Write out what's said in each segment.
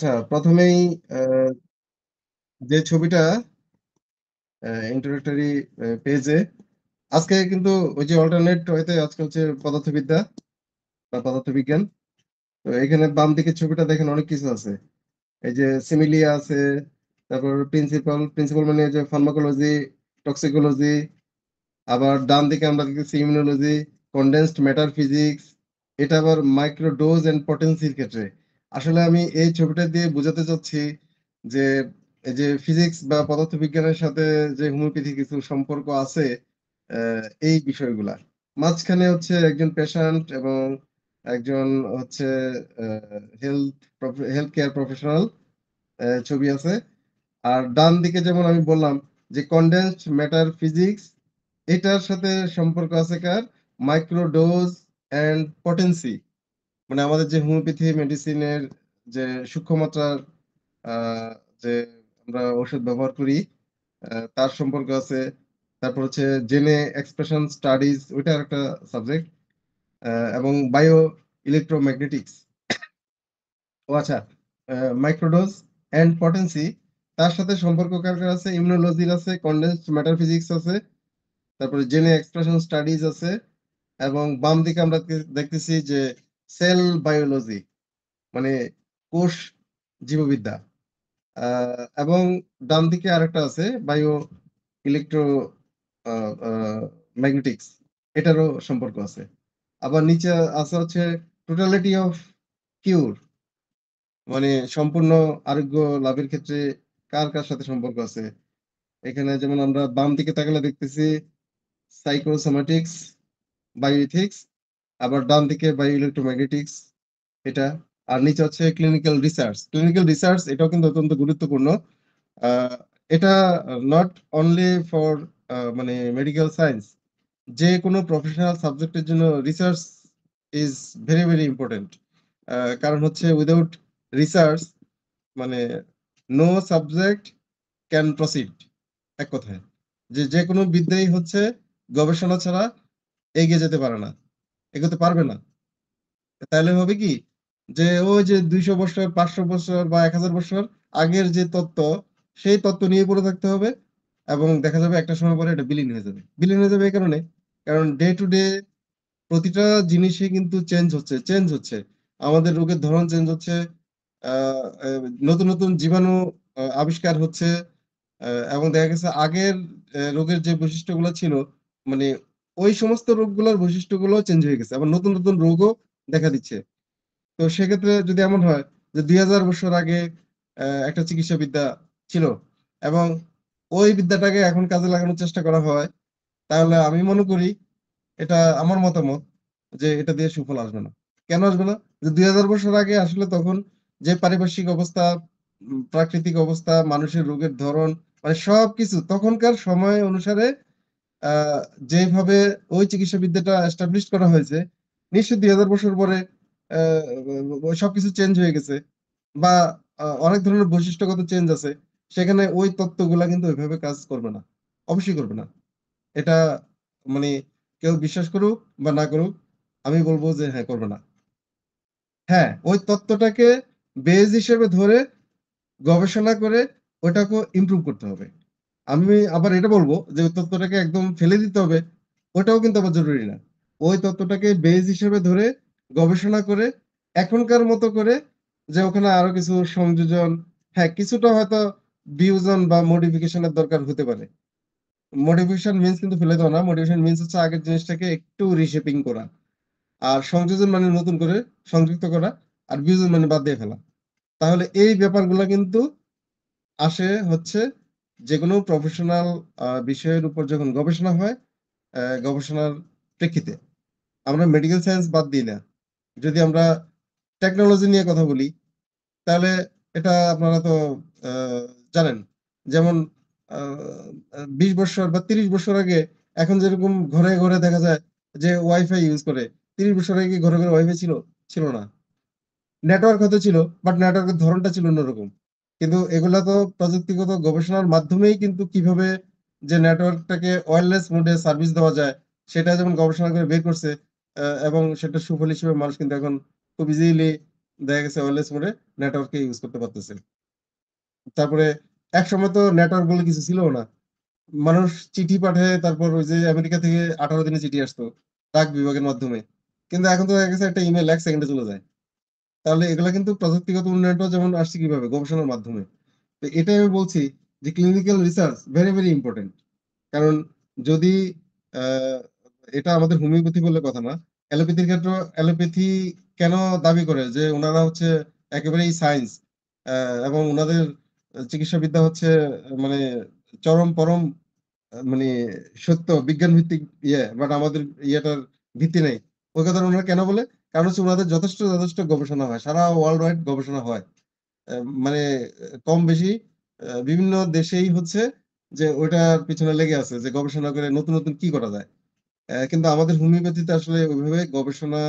আচ্ছা, প্রথমেই যে ছবিটা introductory পেজে আজকে কিন্তু ওই যে অল্টারনেট ওয়েতে আজকে হচ্ছে পদার্থবিদ্যা বা পদার্থবিজ্ঞান। তো এখানে বাম দিকের ছবিটা দেখেন অনেক কিছু আছে। এই যে সিমিলিয়া আছে, তারপর প্রিন্সিপাল মানে যে ফার্মাকোলজি, টক্সিকোলজি, আবার ডান দিকে আমরা দেখতেছি ইমিউনোলজি, কনডেন্সড ম্যাটার ফিজিক্স। এটা আবার মাইক্রো ডোজ এন্ড পটেন্সির ক্ষেত্রে। আসলে আমি এই ছবিটা দিয়ে বোঝাতে চাচ্ছি যে এই যে ফিজিক্স বা পদার্থবিজ্ঞানের সাথে যে হোমিওপ্যাথি কিছু সম্পর্ক আছে এই বিষয়গুলা। মাঝখানে হচ্ছে একজন পেশেন্ট এবং একজন হচ্ছে হেলথ হেলথ কেয়ার প্রফেশনাল ছবি আছে। আর ডান দিকে যেমন আমি বললাম যে কনডেন্সড ম্যাটার ফিজিক্স, এটার সাথে সম্পর্ক আছে কার মাইক্রোডোজ এন্ড পটেন্সি। মানে আমাদের যে হোমিওপ্যাথি মেডিসিনের যে সূক্ষ্ম মাত্রার আহ, যে আমরা ওষুধ ব্যবহার করি তার সম্পর্ক আছে। তারপর হচ্ছে জেনে এক্সপ্রেশন স্টাডিজ, ওইটা একটা সাবজেক্ট, এবং বায়ো ইলেকট্রোম্যাগনেটিক্স। ও আচ্ছা, মাইক্রোডোজ এন্ড পটেন্সি তার সাথে সম্পর্ক কার কার আছে, ইমিউনোলজির আছে, কনডেন্সড ম্যাটার ফিজিক্স আছে, তারপরে জেনে এক্সপ্রেশন স্টাডিজ আছে, এবং বাম দিকে আমরা দেখতেছি যে সেল বায়োলজি মানে কোষ জীববিদ্যা। এবং ডান দিকে আরেকটা আছে বায়ো ইলেকট্রো ম্যাগনেটিক্স, এটারও সম্পর্ক আছে। আবার নিচে আছে হচ্ছে টোটালিটি অফ কিউর, মানে সম্পূর্ণ আরোগ্য লাভের ক্ষেত্রে কার কার সাথে সম্পর্ক আছে। এখানে যেমন আমরা বাম দিকে তাকালে দেখতেছি সাইকোসোম্যাটিক্স, বায়োইথিক্স, আবার ডান দিকে বায়ো ইলেকট্রোম্যাগনেটিক্স এটা। আর নিচে হচ্ছে ক্লিনিক্যাল রিসার্চ। ক্লিনিক্যাল রিসার্চ এটাও কিন্তু অত্যন্ত গুরুত্বপূর্ণ। আহ, এটা নট অনলি ফর মানে মেডিকেল সায়েন্স, যে কোনো প্রফেশনাল সাবজেক্টের জন্য research is very very important. কারণ হচ্ছে উইদাউট রিসার্চ মানে নো সাবজেক্ট ক্যান প্রসিড। এক কথায় যে যে কোনো বিদ্যাই হচ্ছে গবেষণা ছাড়া এগিয়ে যেতে পারে না, এগোতে পারবে না। তাহলে হবে কি যে ওই যে 200 বছর, 500 বছর বা 1000 বছর আগের যে তত্ত্ব, সেই তত্ত্ব নিয়ে পড়ে থাকতে হবে। এবং দেখা যাবে একটা সময় পরে এটা বিলীন হয়ে যাবে। বিলীন হয়ে যাবে এই কারণে, কারণ ডে টু ডে প্রতিটা জিনিসই কিন্তু চেঞ্জ হচ্ছে। আমাদের রোগের ধরন চেঞ্জ হচ্ছে। নতুন নতুন জীবাণু আবিষ্কার হচ্ছে। এবং দেখা গেছে আগের রোগের যে বৈশিষ্ট্যগুলো ছিল, মানে ওই সমস্ত রোগগুলোর বৈশিষ্ট্যগুলো চেঞ্জ হয়ে গেছে, আবার নতুন নতুন রোগও দেখা দিচ্ছে। তো সেক্ষেত্রে যদি এমন হয় যে 2000 বছর আগে একটা চিকিৎসা বিদ্যা ছিল এবং ওই বিদ্যাটাকে এখন কাজে লাগানোর চেষ্টা করা হয়, তাহলে আমি মনে করি, এটা আমার মতামত, যে এটা দিয়ে সুফল আসবে না। কেন আসবে না? যে 2000 বছর আগে আসলে তখন যে পারিপার্শ্বিক অবস্থা, প্রাকৃতিক অবস্থা, মানুষের রোগের ধরন, মানে সবকিছু তখনকার সময় অনুসারে আহ যেভাবে ওই চিকিৎসা বিদ্যাটা এস্টাবলিশ করা হয়েছে, নিশ্চয়ই 2000 বছর পরে সবকিছু চেঞ্জ হয়ে গেছে, বা অনেক ধরনের বৈশিষ্ট্যগত চেঞ্জ আছে। সেখানে ওই তত্ত্বগুলা কিন্তু ওইভাবে কাজ করবে না, অবশ্যই করবে না। এটা মানে কেউ বিশ্বাস করুক বা না করুক, আমি বলবো যে হ্যাঁ, করবে না। হ্যাঁ, ওই তত্ত্বটাকে বেজ হিসেবে ধরে গবেষণা করে ওটাকে ইমপ্রুভ করতে হবে। আমি আবার এটা বলবো যে ওই তত্ত্বটাকে একদম ফেলে দিতে হবে, ওটাও কিন্তু আবার জরুরি না। ওই তত্ত্বটাকে বেজ হিসেবে ধরে গবেষণা করে এখনকার মতো করে, যে ওখানে আরো কিছু সংযোজন, হ্যাঁ কিছুটা হয়তো বিয়োজন বা মডিফিকেশনের দরকার হতে পারে। মডিফিকেশন মিন্স কিন্তু ফেলে দেওয়া না, মডিফিকেশন মিন্স হচ্ছে আগের জিনিসটাকে একটু রিশেপিং করা। আর সংযোজন মানে নতুন করে সংযুক্ত করা, আর বিয়োজন মানে বাদ দিয়ে ফেলা। তাহলে এই ব্যাপারগুলো কিন্তু আসে হচ্ছে যে কোনো প্রফেশনাল বিষয়ের উপর যখন গবেষণা হয়, গবেষণার প্রেক্ষিতে। আমরা মেডিকেল সায়েন্স বাদ দিই না, যদি আমরা টেকনোলজি নিয়ে কথা বলি, তাহলে এটা আপনারা তো আহ, জানেন। যেমন 20 বছর বা 30 বছর আগে এখন যেরকম ঘরে ঘরে দেখা যায় যে ওয়াইফাই ইউজ করে, 30 বছর আগে কি ঘরে ঘরে ওয়াইফাই ছিল? ছিল না। নেটওয়ার্ক হয়তো ছিল, বাট নেটওয়ার্কের ধরনটা ছিল অন্যরকম। কিন্তু এগুলা তো প্রযুক্তিগত গবেষণার মাধ্যমেই কিন্তু কিভাবে যে নেটওয়ার্কটাকে ওয়্যারলেস মোডে সার্ভিস দেওয়া যায়, সেটা যেমন গবেষণা করে বের করছে। এবং সেটা সুফল হিসেবে মানুষ কিন্তু এখন খুব ইজিলি দেখা গেছে ওয়্যারলেস মোডে নেটওয়ার্কে ইউজ করতে পারতেছে। তারপরে একসময় তো নেটওয়ার্ক বলে কিছু ছিলও না। মানুষ চিঠি পাঠায়, তারপর ওই যে আমেরিকা থেকে 18 দিনে চিঠি আসতো ডাক বিভাগের মাধ্যমে। কিন্তু এখন তো দেখা গেছে একটা ইমেইল 1 সেকেন্ডে চলে যায়। তাহলে এগুলা কিন্তু প্রযুক্তিগত উন্নয়নটাও যেমন আসছে কিভাবে? গবেষণার মাধ্যমে। তো এটাই আমি বলছি যে clinical research very, very important. কারণ যদি আ এটা আমাদের হোমিওপ্যাথি বলে কথা না। অ্যালোপ্যাথির ক্ষেত্রেও অ্যালোপ্যাথি কেন দাবি করে যে উনারা হচ্ছে একেবারেই সায়েন্স আ এবং উনাদের চিকিৎসাবিদ্যা হচ্ছে মানে চরম পরম মানে সত্য বিজ্ঞান ভিত্তিক বাট আমাদের ইয়েটার ভিত্তি নেই। ওই কথাটা উনারা কেন বলে? কারণ হচ্ছে উনাদের যথেষ্ট গবেষণা হয়। সারা ওয়ার্লড ওয়াইড গবেষণা হয়। মানে কম বেশি বিভিন্ন দেশেই হচ্ছে যে ওইটার পিছনে লেগে আছে যে গবেষণা করে নতুন কি করা যায়। কিন্তু আমাদের হোমিওপ্যাথিতে আসলে ওইভাবে গবেষণা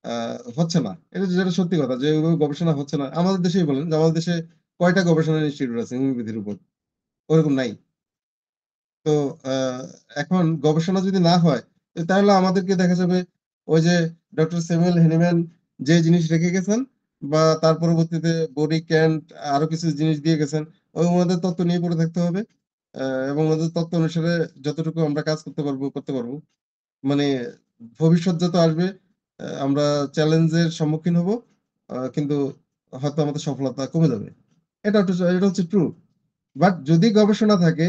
আ হচ্ছে না। এটা যেটা সত্যি কথা যে ওইভাবে গবেষণা হচ্ছে না। আমাদের দেশেই বলেন যে আমাদের দেশে কয়টা গবেষণা ইনস্টিটিউট আছে হোমিওপ্যাথির উপর? ওরকম নাই। তো আ এখন গবেষণা যদি না হয়, তাহলে আমাদেরকে দেখা যাবে ওই যে ডক্টর স্যামুয়েল হ্যানিম্যান যে জিনিস রেখে গেছেন বা তার পরবর্তীতে বডি ক্যান্ট আরো কিছু জিনিস দিয়ে গেছেন, ওই উনাদের তত্ত্ব নিয়ে পড়ে থাকতে হবে। আ এবং ওনাদের তত্ত্ব অনুসারে যতটুকু আমরা কাজ করতে পারবো। মানে ভবিষ্যৎ যত আসবে আমরা চ্যালেঞ্জের সম্মুখীন হব। কিন্তু হয়তো আমাদের সফলতা কমে যাবে। এটা হচ্ছে ট্রু। বাট যদি গবেষণা থাকে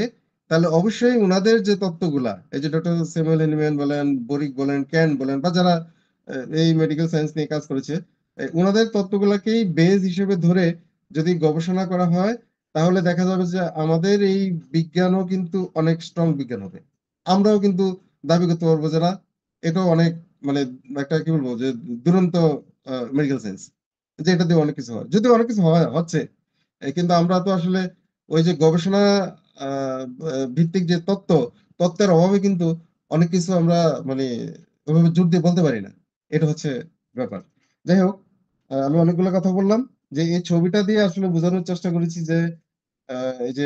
তাহলে অবশ্যই উনাদের যে তত্ত্বগুলা এই যে ডক্টর স্যামুয়েল হ্যানিম্যান বলেন, বরিক বলেন, ক্যান বলেন বা যারা এই মেডিকেল সায়েন্স নিয়ে কাজ করেছে, উনাদের তত্ত্বগুলাকেই বেস হিসেবে ধরে যদি গবেষণা করা হয় তাহলে দেখা যাবে যে আমাদের এই বিজ্ঞানও কিন্তু অনেক স্ট্রং বিজ্ঞান হবে। আমরাও কিন্তু দাবি করতে পারবো যে না, এটাও অনেক মানে একটা কি বলবো যে দুরন্ত মেডিকেল সায়েন্স। যে এটা দিয়ে অনেক কিছু হয়। যদিও অনেক কিছু হচ্ছে। কিন্তু আমরা তো আসলে ওই যে গবেষণা আ ভিত্তিক যে তত্ত্বের অভাবে কিন্তু অনেক কিছু আমরা মানে ওইভাবে জোর দিয়ে বলতে পারি না। এটা হচ্ছে ব্যাপার। যাই হোক, আমি অনেকগুলো কথা বললাম যে এই ছবিটা দিয়ে আসলে বোঝানোর চেষ্টা করেছি যে আ এই যে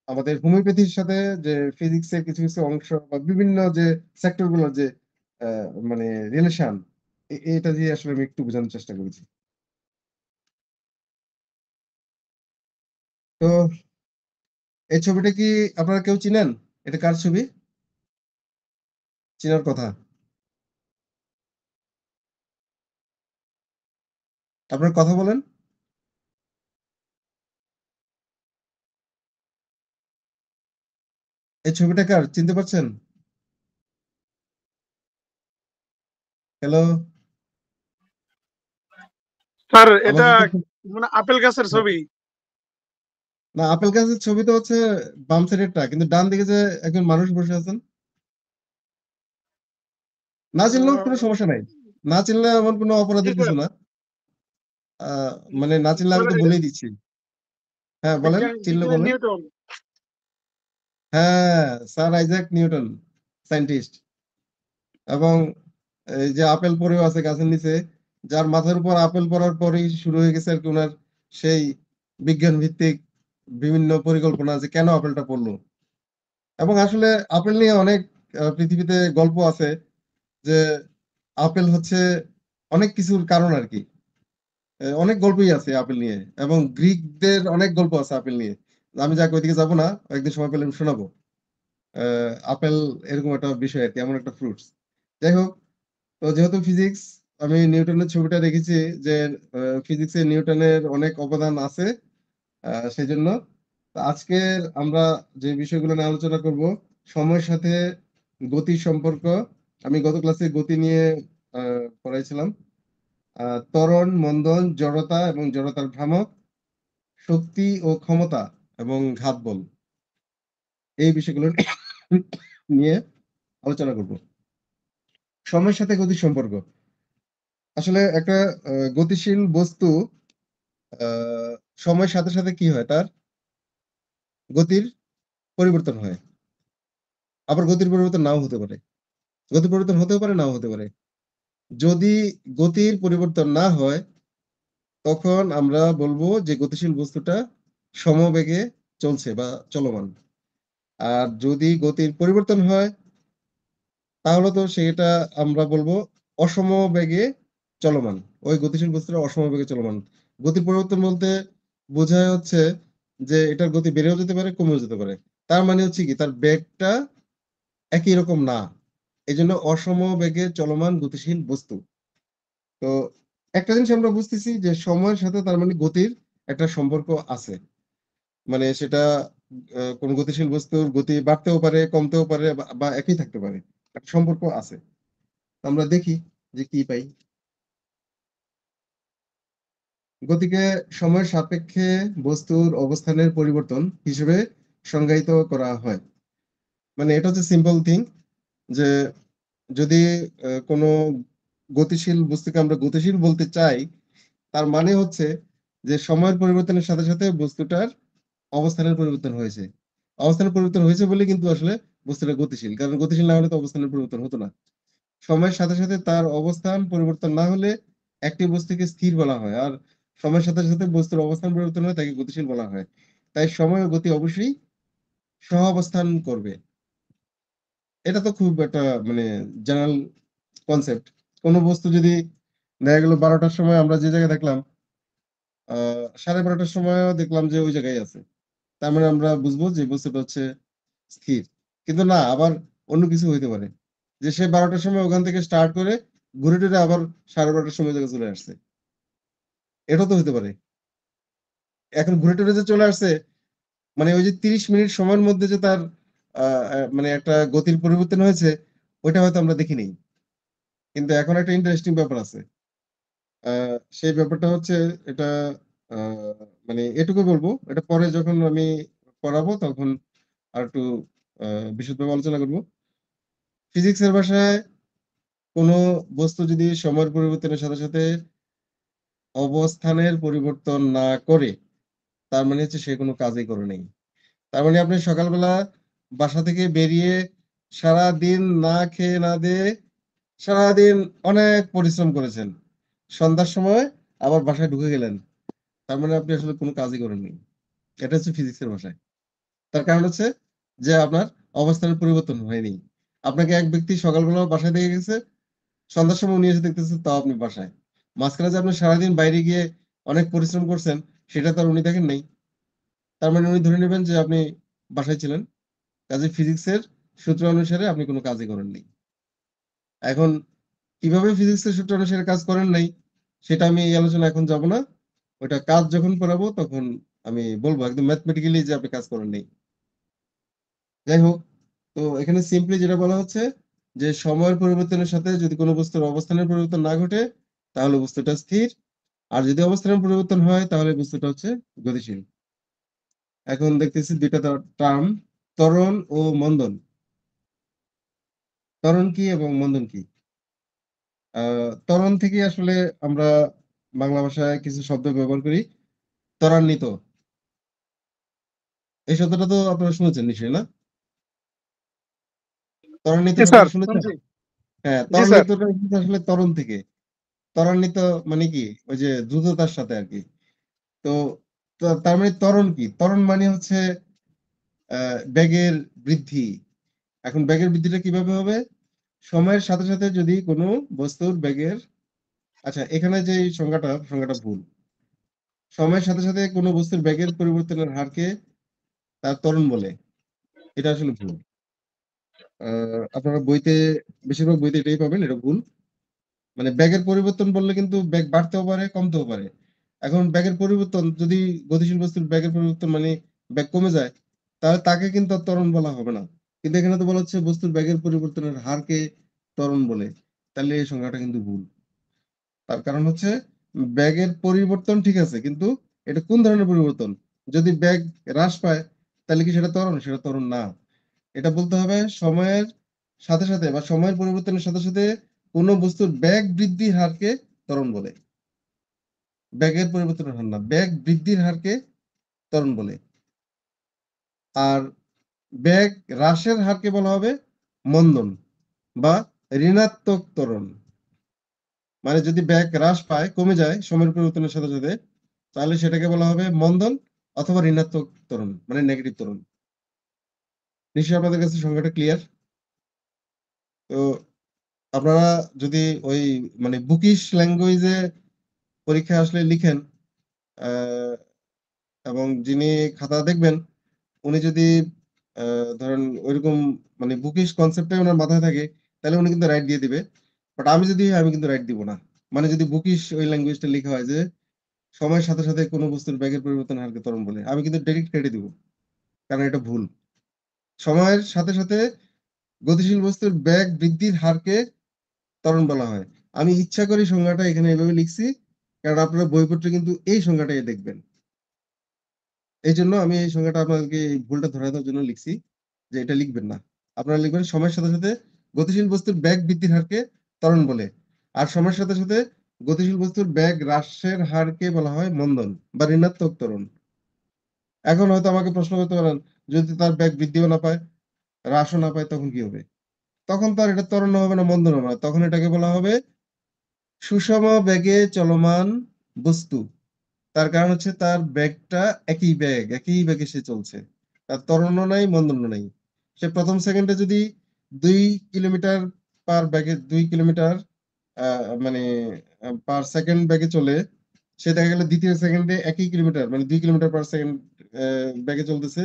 আমাদের হোমিওপ্যাথির সাথে যে ফিজিক্স এর কিছু অংশ বা বিভিন্ন যে সেক্টর গুলোর যে আ মানে রিলেশন এটা দিয়ে আসলে আমি একটু বোঝানোর চেষ্টা করেছি। তো এই ছবিটা কি আপনারা কেউ চিনেন? এটা কার ছবি? চিনার কথা। আপনারা কথা বলেন। এই ছবিটা কার? চিনতে পারছেন? হ্যালো? স্যার এটা আমাকে কি শু মানে আপেল গাছের হ্যাঁ, ছবি। না আপেল গাছের ছবি তো হচ্ছে বাম সাইডেরটা। কিন্তু ডান দিকে যে একজন মানুষ বসে আছেন, না চিনলেও কোনো আহ, সমস্যা নাই। না চিনলে এমন কোনো জি অপরাধের কিছু স্যার। না। আ মানে না চিনলে আমি মানে তো বলেই দিচ্ছি। হ্যাঁ, বলেন। চিনলে বিজ্ঞানী বলেন। নিউটন। হ্যাঁ, স্যার আইজ্যাক নিউটন, সায়েন্টিস্ট। এবং এই যে আপেল পড়েও আছে গাছের নিচে, যার মাথার উপর আপেল পড়ার পরেই শুরু হয়ে গেছে আরকি উনার সেই বিজ্ঞান ভিত্তিক বিভিন্ন পরিকল্পনা যে কেন আপেলটা পড়লো। এবং আসলে আপেল নিয়ে অনেক পৃথিবীতে গল্প আছে যে আপেল হচ্ছে অনেক কিছুর কারণ আরকি। অনেক গল্পই আছে আপেল নিয়ে এবং গ্রিকদের অনেক গল্প আছে আপেল নিয়ে। আমি যাক ওইদিকে যাব না। একদিন সময় পেলে আমি শোনাবো। আ আপেল এরকম একটা বিষয় আরকি, এমন একটা ফ্রুটস। যাই হোক, তো যেহেতু ফিজিক্স আমি নিউটনের ছবিটা রেখেছি যে ফিজিক্সে নিউটনের অনেক অবদান আছে। সেজন্য আজকের আমরা যে বিষয়গুলো নিয়ে আলোচনা করব, সময়ের সাথে গতির সম্পর্ক। আমি গত ক্লাসে গতি নিয়ে আ পড়াইছিলাম। আ ত্বরণ, মন্দন, জড়তা এবং জড়তার ভ্রামক, শক্তি ও ক্ষমতা এবং ঘাত বল। এই বিষয়গুলো নিয়ে আলোচনা করব। সময়ের সাথে গতির সম্পর্ক। আসলে একটা গতিশীল বস্তু আ সময়ের সাথে কি হয়? তার গতির পরিবর্তন হয়। আবার গতির পরিবর্তন নাও হতে পারে। গতির পরিবর্তন হতেও পারে, নাও হতে পারে। যদি গতির পরিবর্তন না হয়, তখন আমরা বলব যে গতিশীল বস্তুটা সমবেগে চলছে বা চলমান। আর যদি গতির পরিবর্তন হয়, তাহলে তো সেটা আমরা বলব অসমবেগে চলমান। ওই গতিশীল বস্তুটা অসমবেগে চলমান। গতির পরিবর্তন বলতে বোঝায় হচ্ছে যে এটার গতি বেড়েও যেতে পারে, কমেও যেতে পারে। তার মানে হচ্ছে কি তার বেগটা একই রকম না। এজন্য অসমবেগে চলমান গতিশীল বস্তু। তো একটা জিনিস আমরা বুঝতেছি যে সময়ের সাথে তার মানে গতির একটা সম্পর্ক আছে। মানে সেটা কোন গতিশীল বস্তুর গতি বাড়তেও পারে, কমতেও পারে বা একই থাকতে পারে। একটা সম্পর্ক আছে। আমরা দেখি যে কি পাই। গতিকে সময়ের সাপেক্ষে বস্তুর অবস্থানের পরিবর্তন হিসেবে সংজ্ঞায়িত করা হয়। মানে এটা হচ্ছে সিম্পল থিং যে যদি কোনো গতিশীল বস্তুকে আমরা গতিশীল বলতে চাই, তার মানে হচ্ছে যে সময়ের পরিবর্তনের সাথে, সাথে বস্তুটার অবস্থানের পরিবর্তন হয়েছে। অবস্থানের পরিবর্তন হয়েছে বলেই কিন্তু আসলে বস্তুটা গতিশীল। কারণ গতিশীল না হলে তো অবস্থানের পরিবর্তন হতো না। সময়ের সাথে, সাথে তার অবস্থান পরিবর্তন না হলে একটি বস্তুকে স্থির বলা হয়। আর সময়ের সাথে, সাথে বস্তুর অবস্থান পরিবর্তন হলে তাকে গতিশীল বলা হয়। তাই সময় ও গতি অবশ্যই সহাবস্থান করবে। এটা তো খুব একটা মানে জেনারেল কনসেপ্ট। কোন বস্তু যদি দেখা গেল 12টার সময় আমরা যে জায়গায় দেখলাম, 12:30টার সময়ও দেখলাম যে ওই জায়গায় আছে। তার মানে আমরা বুঝবো যে বস্তুটা হচ্ছে স্থির। কিন্তু না আবার অন্য কিছু হইতে পারে। যে সে 12টার সময় ওখান থেকে স্টার্ট করে ঘুরে টুরে আবার 12:30টার সময় জায়গায় চলে আসছে। এটাও তো হইতে পারে। এখন ঘুরে টুরে যে চলে আসছে মানে ওই যে 30 মিনিট সময়ের মধ্যে যে তার আ আ মানে একটা গতির পরিবর্তন হয়েছে, ওইটা হয়তো আমরা দেখি নাই। কিন্তু এখন একটা ইন্টারেস্টিং ব্যাপার আছে। আ সেই ব্যাপারটা হচ্ছে এটা আ মানে এটুকু বলব, এটা পরে যখন আমি পড়াবো তখন আরেকটু আ বিশদভাবে আলোচনা করব। ফিজিক্সের ভাষায় কোন বস্তু যদি সময়ের পরিবর্তনের সাথে, সাথে অবস্থানের পরিবর্তন না করে, তার মানে হচ্ছে সে কোন কাজই করে নাই। তার মানে আপনি সকালবেলা বাসা থেকে বেরিয়ে সারাদিন না খেয়ে না দেয়ে সারাদিন অনেক পরিশ্রম করেছেন। সন্ধ্যার সময় আবার বাসায় ঢুকে গেলেন। তার মানে আপনি আসলে কোন কাজই করেননি। এটা হচ্ছে ফিজিক্সের ভাষায়। তার কারণ হচ্ছে যে আপনার অবস্থানের পরিবর্তন হয়নি। আপনাকে এক ব্যক্তি সকালবেলা বাসায় থেকে গেছে, সন্ধ্যার সময় উনি এসে দেখতেছে তাও আপনি বাসায়। মাঝখানে যে আপনি সারাদিন বাইরে গিয়ে অনেক পরিশ্রম করছেন, সেটা তো আর উনি দেখেন নাই। তার মানে উনি ধরে নিবেন যে আপনি বাসায় ছিলেন। কাজেই ফিজিক্সের সূত্র অনুসারে আপনি কোন কাজই করেননি। এখন কিভাবে ফিজিক্সের সূত্র অনুসারে কাজ করেন নাই, সেটা আমি এই আলোচনায় এখন যাব না। ওইটা কাজ যখন করাবো তখন আমি বলব একদম ম্যাথমেটিক্যালি যে আপনি কাজ করেন নাই। যাই হোক, তো এখানে সিম্পলি যেটা বলা হচ্ছে যে সময়ের পরিবর্তনের সাথে যদি কোন বস্তুর অবস্থানের পরিবর্তন না ঘটে, তাহলে বস্তুটা স্থির। আর যদি অবস্থানের পরিবর্তন হয় তাহলে বস্তুটা হচ্ছে গতিশীল। এখন দেখতেছি ২ টা টার্ম ত্বরণ ও মন্দন। ত্বরণ কি এবং মন্দন কি? আ ত্বরণ থেকে আসলে আমরা বাংলা ভাষায় কিছু শব্দ ব্যবহার করি। ত্বরান্বিত। এই শব্দটা তো আপনারা শুনেছেন নিশ্চয়ই না? ত্বরান্বিত জি স্যার শব্দটা শুনেছেন? শুনছি। হ্যাঁ, জি স্যার। ত্বরান্বিতটা কিন্তু আসলে ত্বরণ থেকে। ত্বরান্বিত মানে কি? ওই যে দ্রুততার সাথে আরকি। তো তার মানে ত্বরণ কি? ত্বরণ মানে হচ্ছে আ বেগের বৃদ্ধি। এখন বেগের বৃদ্ধিটা কিভাবে হবে? সময়ের সাথে, সাথে যদি কোনো বস্তুর বেগের আচ্ছা এখানে যে এই সংজ্ঞাটা ভুল। সময়ের সাথে, সাথে কোনো বস্তুর বেগের পরিবর্তনের হারকে তার ত্বরণ বলে। এটা আসলে ভুল। আ আপনারা বইতে বেশিরভাগ বইতে এটাই পাবেন, এটা ভুল। মানে বেগের পরিবর্তন বললে কিন্তু বেগ বাড়তেও পারে, কমতেও পারে। এখন বেগের পরিবর্তন যদি গতিশীল বস্তুর বেগের পরিবর্তন মানে বেগ কমে যায়, তাহলে তাকে কিন্তু আর ত্বরণ বলা হবে না। কিন্তু এখানে তো বলা হচ্ছে বস্তুর বেগের পরিবর্তনের হারকে ত্বরণ বলে। তাহলে এই সংজ্ঞাটা কিন্তু ভুল। তার কারণ হচ্ছে বেগের পরিবর্তন ঠিক আছে, কিন্তু এটা কোন ধরনের পরিবর্তন? যদি বেগ হ্রাস পায়, তাহলে কি সেটা ত্বরণ? সেটা ত্বরণ না। এটা বলতে হবে সময়ের সাথে, সাথে বা সময়ের পরিবর্তনের সাথে, সাথে কোন বস্তুর বেগ বৃদ্ধির হারকে ত্বরণ বলে। বেগের পরিবর্তনের হার না। বেগ বৃদ্ধির হারকে ত্বরণ বলে। আর বেগ হ্রাসের হারকে বলা হবে মন্দন বা ঋণাত্মক ত্বরণ। মানে যদি বেগ হ্রাস পায়, কমে যায় সময়ের পরিবর্তনের সাথে, সাথে তাহলে সেটাকে বলা হবে মন্দন অথবা ঋণাত্মক ত্বরণ মানে নেগেটিভ ত্বরণ। নিশ্চয়ই আপনাদের কাছে সংজ্ঞাটা ক্লিয়ার? তো আপনারা যদি ওই মানে বুকিশ ল্যাঙ্গুয়েজে পরীক্ষায় আসলে লিখেন, এবং যিনি খাতা দেখবেন উনি যদি ধরেন ওইরকম মানে বুকিশ কনসেপ্টে ওনার মাথায় থাকে, তাহলে উনি কিন্তু রাইট দিয়ে দিবে। বাট আমি কিন্তু রাইট দিব না। মানে যদি বুকিশ ওই ল্যাঙ্গুয়েজটা লেখা হয় যে সময়ের সাথে সাথে কোনো বস্তুর ব্যাগের পরিবর্তন হারকে ত্বরণ বলে, আমি কিন্তু ডাইরেক্ট কেটে দিব, কারণ এটা ভুল। সময়ের সাথে সাথে গতিশীল বস্তুর ব্যাগ বৃদ্ধির হারকে ত্বরণ বলা হয়। আমি ইচ্ছা করে সংজ্ঞাটা এখানে এভাবে লিখছি, কারণ আপনারা বইপত্রে কিন্তু এই সংজ্ঞাটাই দেখবেন। এই জন্য আমি এই সংজ্ঞাটা আপনাদেরকে এই ভুলটা ধরায় দেওয়ার জন্য লিখছি যে এটা লিখবেন না। আপনারা লিখবেন সময়ের সাথে সাথে গতিশীল বস্তুর ব্যাগ বৃদ্ধির হারকে ত্বরণ বলে। আর সময়ের সাথে সাথে গতিশীল বস্তুর ব্যাগ হ্রাসের হারকে বলা হয় মন্দন বা ঋণাত্মক ত্বরণ। এখন হয়তো আমাকে প্রশ্ন করতে পারেন, যদি তার ব্যাগ বৃদ্ধিও না পায়, হ্রাসও না পায়, তখন কি হবে? তখন তো আর এটা ত্বরণ হবে না, মন্দন হবে না। তখন এটাকে বলা হবে সুষম বেগে চলমান বস্তু। তার কারণ হচ্ছে তার বেগটা একই বেগে সে চলছে। তার ত্বরণও নাই, মন্দনও নাই। সে প্রথম সেকেন্ডে যদি 2 কিলোমিটার পার বেগে 2 কিলোমিটার মানে পার সেকেন্ড বেগে চলে, সে দেখা গেল দ্বিতীয় সেকেন্ডে একই কিলোমিটার মানে 2 কিলোমিটার পার সেকেন্ড বেগে চলতেছে,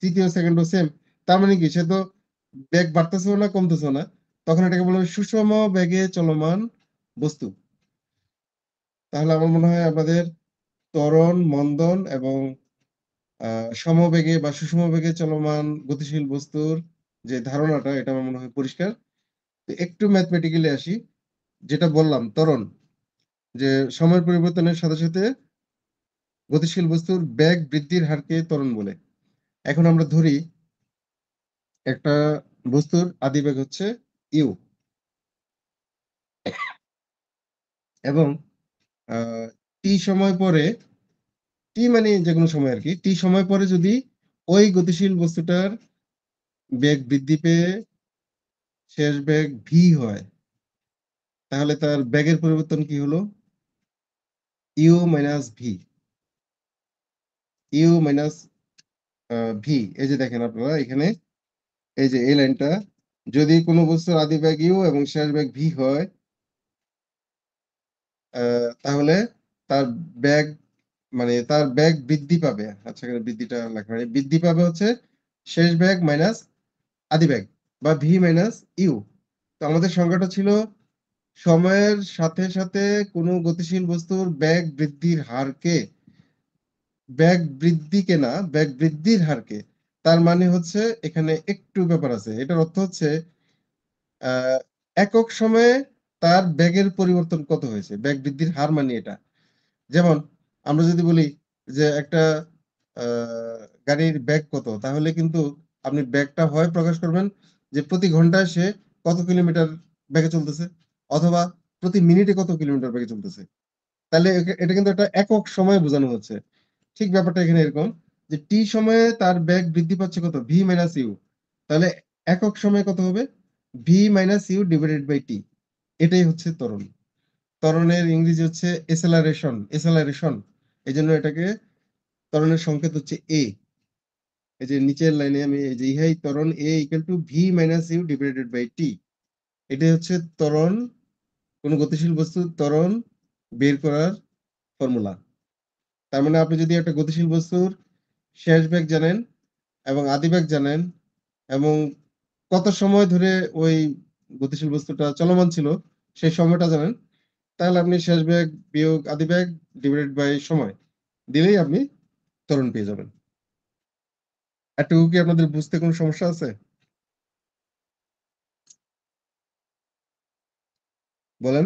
তৃতীয় সেকেন্ডও সেম। তার মানে কি, সে তো বেগ বাড়তেছেও না, কমতেছেও না। তখন এটাকে বলা হয় সুষম বেগে চলমান বস্তু। তাহলে আমার মনে হয় আপনাদের ত্বরণ, মন্দন এবং সমবেগে বা সুষম বেগে চলমান গতিশীল বস্তুর যে ধারণাটা, এটা আমার মনে হয় পরিষ্কার। তো একটু ম্যাথমেটিক্যালি আসি। যেটা বললাম ত্বরণ, যে সময়ের পরিবর্তনের সাথে সাথে গতিশীল বস্তুর বেগ বৃদ্ধির হারকে ত্বরণ বলে। এখন আমরা ধরি একটা বস্তুর আদিবেগ হচ্ছে ইউ, এবং টি সময় পরে, টি মানে যেকোনো সময় আর কি, টি সময় পরে যদি ওই গতিশীল বস্তুটার বেগ বৃদ্ধি পেয়ে শেষ বেগ ভি হয়, তাহলে তার বেগের পরিবর্তন কি হলো? U minus v. U minus v. এই যে দেখেন আপনারা এখানে, এই যে এই লাইনটা, যদি কোনো বস্তুর আদি বেগ ইউ এবং শেষ বেগ ভি হয়, তাহলে তার বেগ মানে তার বেগ বৃদ্ধি পাবে। আচ্ছা, এখানে বৃদ্ধিটা লেখা হয়, বৃদ্ধি পাবে হচ্ছে শেষ বেগ মাইনাস আদি বেগ, বা ভি মাইনাস ইউ। তো আমাদের সংজ্ঞাটা ছিল সময়ের সাথে সাথে কোনো গতিশীল বস্তুর বেগ বৃদ্ধির হারকে, বেগ বৃদ্ধিকে না, বেগ বৃদ্ধির হারকে। তার মানে হচ্ছে এখানে একটু ব্যাপার আছে। এটার অর্থ হচ্ছে আহ একক সময়ে তার বেগের পরিবর্তন কত হয়েছে, বেগ বৃদ্ধির হার মানে এটা। যেমন আমরা যদি বলি যে একটা গাড়ির বেগ কত, তাহলে কিন্তু আপনি বেগটা হয় প্রকাশ করবেন যে প্রতি ঘন্টায় সে কত কিলোমিটার বেগে চলতেছে, অথবা প্রতি মিনিটে কত কিলোমিটার বেগে চলতেছে। তাহলে এটা কিন্তু একটা একক সময়ে বোঝানো হচ্ছে। ঠিক ব্যাপারটা এখানে এরকম, যে টি সময়ে তার বেগ বৃদ্ধি পাচ্ছে কত, ভি মাইনাস ইউ। তাহলে একক সময়ে কত হবে? V minus u divided by t. এটাই হচ্ছে ত্বরণ। ত্বরণের ইংরেজি হচ্ছে এসেলারেশন, এসেলারেশন। এই জন্য এটাকে ত্বরণের সংকেত হচ্ছে এ। এই যে নিচের লাইনে আমি এই যে ইহাই ত্বরণ a equal to v minus u divided by t. এটাই হচ্ছে ত্বরণ, কোন গতিশীল বস্তুর ত্বরণ বের করার ফর্মুলা। তার মানে আপনি যদি একটা গতিশীল বস্তুর শেষ বেগ জানেন এবং আদি বেগ জানেন, এবং কত সময় ধরে ওই গতিশীল বস্তুটা চলমান ছিল সেই সময়টা জানেন, তাহলে আপনি শেষ বেগ বিয়োগ আদি বেগ ডিভাইডেড বাই সময় দিলেই আপনি ত্বরণ পেয়ে যাবেন। এটুকু কি আপনাদের বুঝতে কোনো সমস্যা আছে? বলেন।